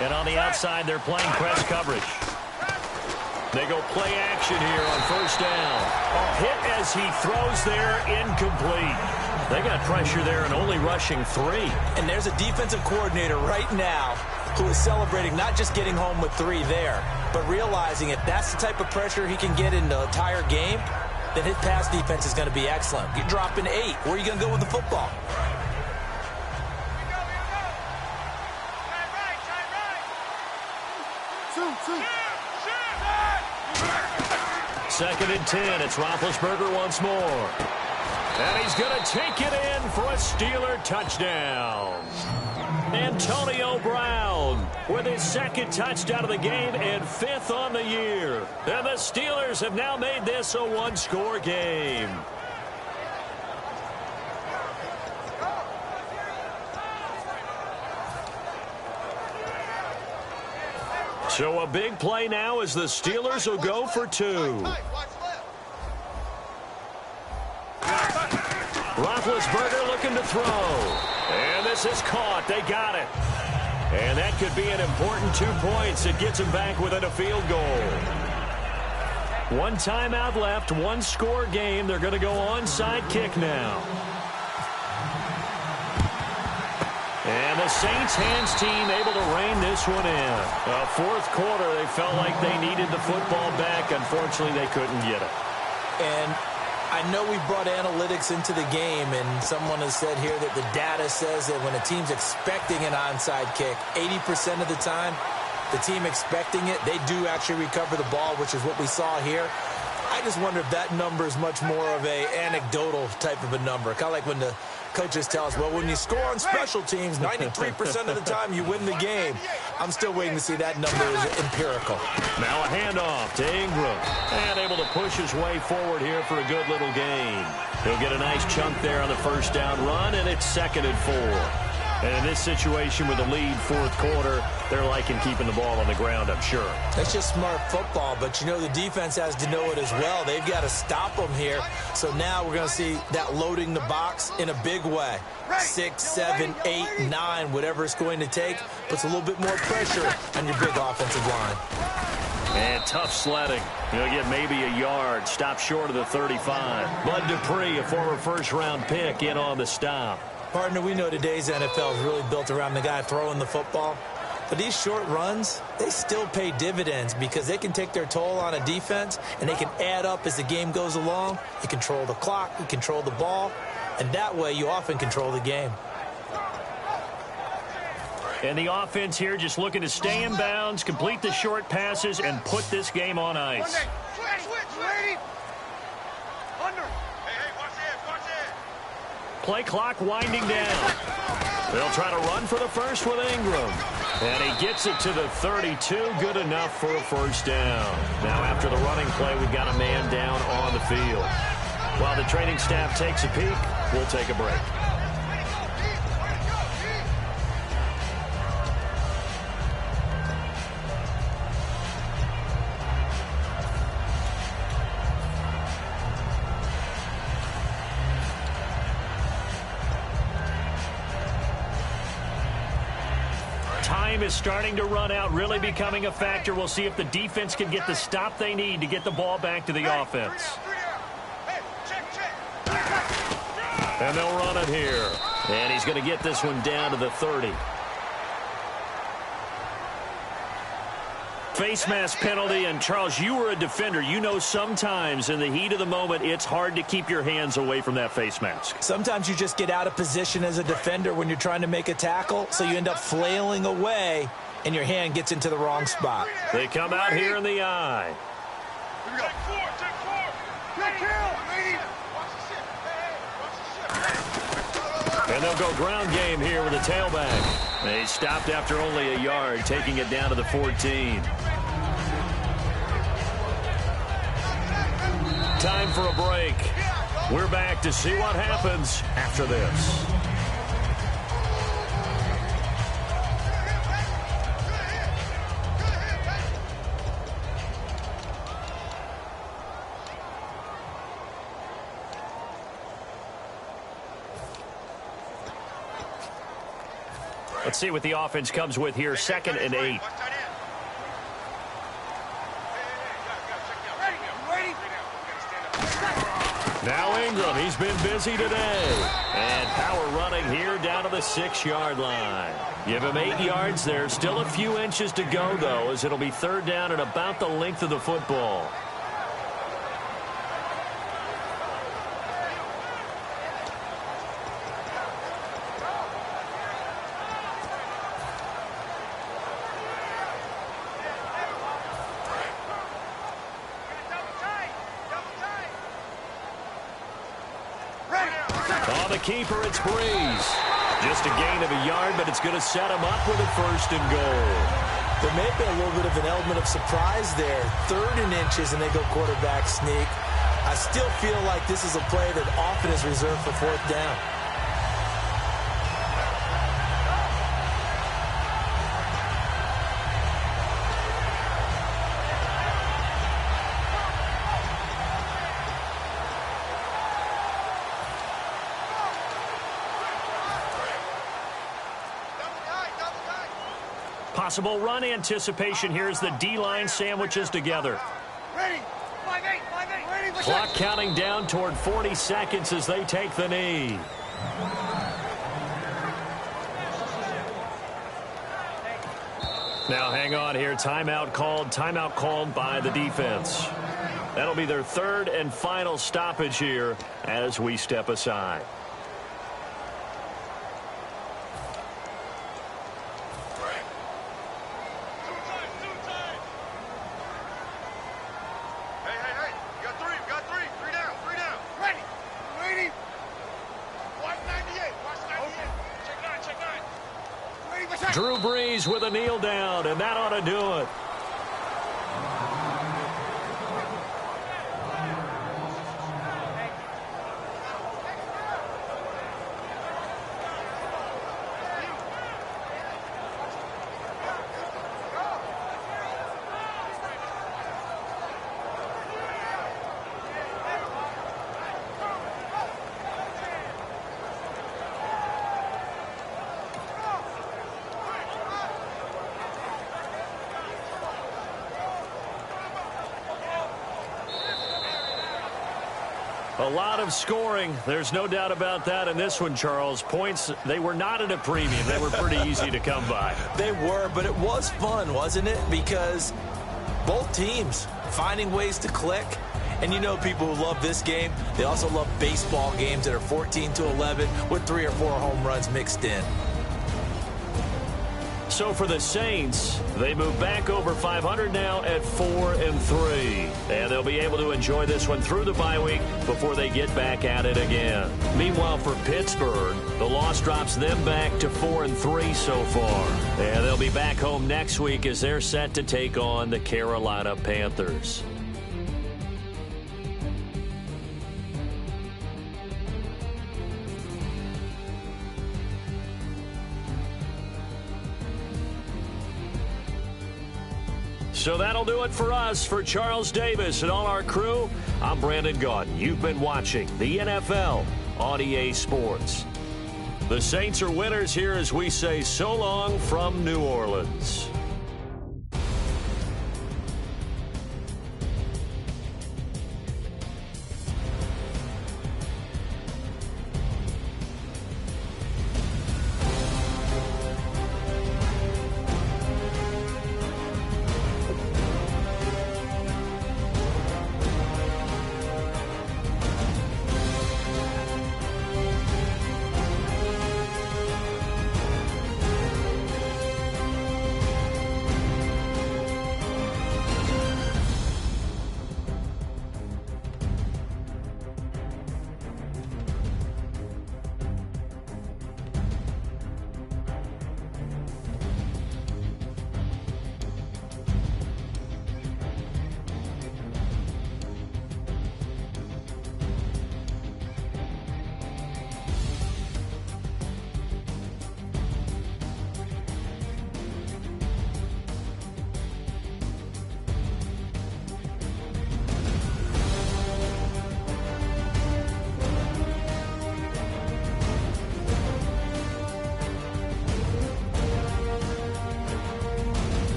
Speaker 4: And on the outside, they're playing press coverage. They go play action here on first down. Hit as he throws there, incomplete. They got pressure there and only rushing 3.
Speaker 5: And there's a defensive coordinator right now who is celebrating not just getting home with 3 there, but realizing if that's the type of pressure he can get in the entire game, then his pass defense is going to be excellent. You're dropping 8. Where are you going to go with the football?
Speaker 4: Second and 10. It's Roethlisberger once more. And he's going to take it in for a Steeler touchdown. Antonio Brown with his second touchdown of the game and 5th on the year. And the Steelers have now made this a one-score game. So a big play now as the Steelers will go for 2. Roethlisberger looking to throw. And this is caught. They got it. And that could be an important 2 points. It gets him back within a field goal. 1 timeout left, 1-score game. They're going to go onside kick now. And the Saints hands team able to rein this one in. Fourth quarter, they felt like they needed the football back. Unfortunately, they couldn't get it.
Speaker 5: And I know we brought analytics into the game, and someone has said here that the data says that when a team's expecting an onside kick, 80% of the time, the team expecting it, they do actually recover the ball, which is what we saw here. I just wonder if that number is much more of a anecdotal type of a number. Kind of like when the coaches tell us, well, when you score on special teams, 93% of the time you win the game. I'm still waiting to see that number is empirical.
Speaker 4: Now a handoff to Ingram. And able to push his way forward here for a good little gain. He'll get a nice chunk there on the first down run, and it's 2nd and 4. And in this situation with the lead fourth quarter, they're liking keeping the ball on the ground, I'm sure.
Speaker 5: That's just smart football, but you know the defense has to know it as well. They've got to stop them here. So now we're going to see that loading the box in a big way. 6, 7, 8, 9, whatever it's going to take, puts a little bit more pressure on your big offensive line.
Speaker 4: And tough sledding. He'll get maybe a yard. Stop short of the 35. Bud Dupree, a former first-round pick, in on the stop.
Speaker 5: Partner, we know today's NFL is really built around the guy throwing the football. But these short runs, they still pay dividends because they can take their toll on a defense, and they can add up as the game goes along. You control the clock, you control the ball, and that way you often control the game.
Speaker 4: And the offense here just looking to stay in bounds, complete the short passes, and put this game on ice. Play clock winding down. They'll try to run for the first with Ingram. And he gets it to the 32. Good enough for a first down. Now after the running play, we've got a man down on the field. While the training staff takes a peek, we'll take a break. Time is starting to run out, really becoming a factor. We'll see if the defense can get the stop they need to get the ball back to the offense. And they'll run it here. And he's going to get this one down to the 30. Face mask penalty, and Charles, you were a defender. You know sometimes in the heat of the moment, it's hard to keep your hands away from that face mask.
Speaker 5: Sometimes you just get out of position as a defender when you're trying to make a tackle, so you end up flailing away, and your hand gets into the wrong spot.
Speaker 4: They come out here in the eye. And they'll go ground game here with a tailback. They stopped after only a yard, taking it down to the 14. Time for a break. We're back to see what happens after this. Let's see what the offense comes with here. 2nd and 8. Now Ingram, he's been busy today. And power running here down to the 6-yard line. Give him 8 yards there. Still a few inches to go, though, as it'll be 3rd down and about the length of the football. Keeper, it's Breeze. Just a gain of a yard, but it's going to set him up with a 1st and goal.
Speaker 5: There may be a little bit of an element of surprise there. 3rd and inches, and they go quarterback sneak. I still feel like this is a play that often is reserved for 4th down.
Speaker 4: Possible run anticipation here as the D-line sandwiches together.
Speaker 6: Ready. 5-8. Ready.
Speaker 4: Clock counting down toward 40 seconds as they take the knee. Now hang on here. Timeout called by the defense. That'll be their 3rd and final stoppage here as we step aside. Drew Brees with a kneel down, and that ought to do it. A lot of scoring. There's no doubt about that in this one, Charles. Points, they were not at a premium. They were pretty easy to come by.
Speaker 5: They were, but it was fun, wasn't it? Because both teams finding ways to click. And you know people who love this game, they also love baseball games that are 14-11 with 3 or 4 home runs mixed in.
Speaker 4: So for the Saints, they move back over 500 now at 4-3. And they'll be able to enjoy this one through the bye week before they get back at it again. Meanwhile, for Pittsburgh, the loss drops them back to 4-3 so far. And they'll be back home next week as they're set to take on the Carolina Panthers. So that'll do it for us. For Charles Davis and all our crew, I'm Brandon Gaudin. You've been watching the NFL on EA Sports. The Saints are winners here as we say so long from New Orleans.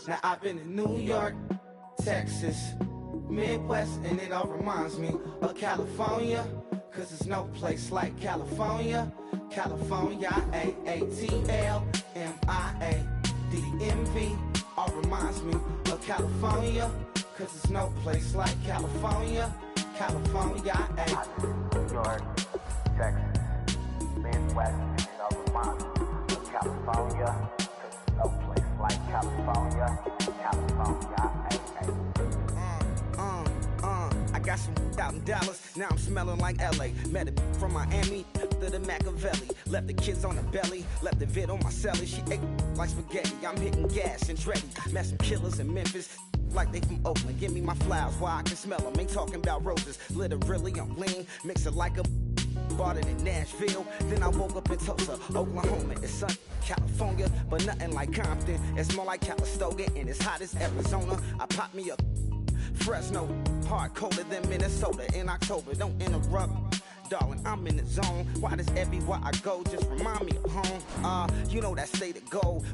Speaker 7: Now I've been in New York, Texas, Midwest, and it all reminds me of California, cause there's no place like California. California, A-A-T-L-M-I-A-D-M-V, all reminds me of California, cause there's no place like California. California,
Speaker 8: New York, Texas, Midwest, and it all reminds me of California, cause there's no place like California. California,
Speaker 7: I got some out in Dallas, now I'm smelling like LA. Met it from Miami to the Machiavelli. Left the kids on the belly, left the vid on my celly. She ate like spaghetti, I'm hitting gas and dready. Met some killers in Memphis, like they from Oakland. Give me my flowers while I can smell them. Ain't talking about roses, literally I'm lean. Mix it like a bought it in Nashville. Then I woke up in Tulsa, Oklahoma. It's sun, California, but nothing like Compton. It's more like Calistoga, and it's hot as Arizona. I pop me up Fresno, hard colder than Minnesota in October. Don't interrupt, darling, I'm in the zone. Why does everywhere I go just remind me of home? You know that state of gold.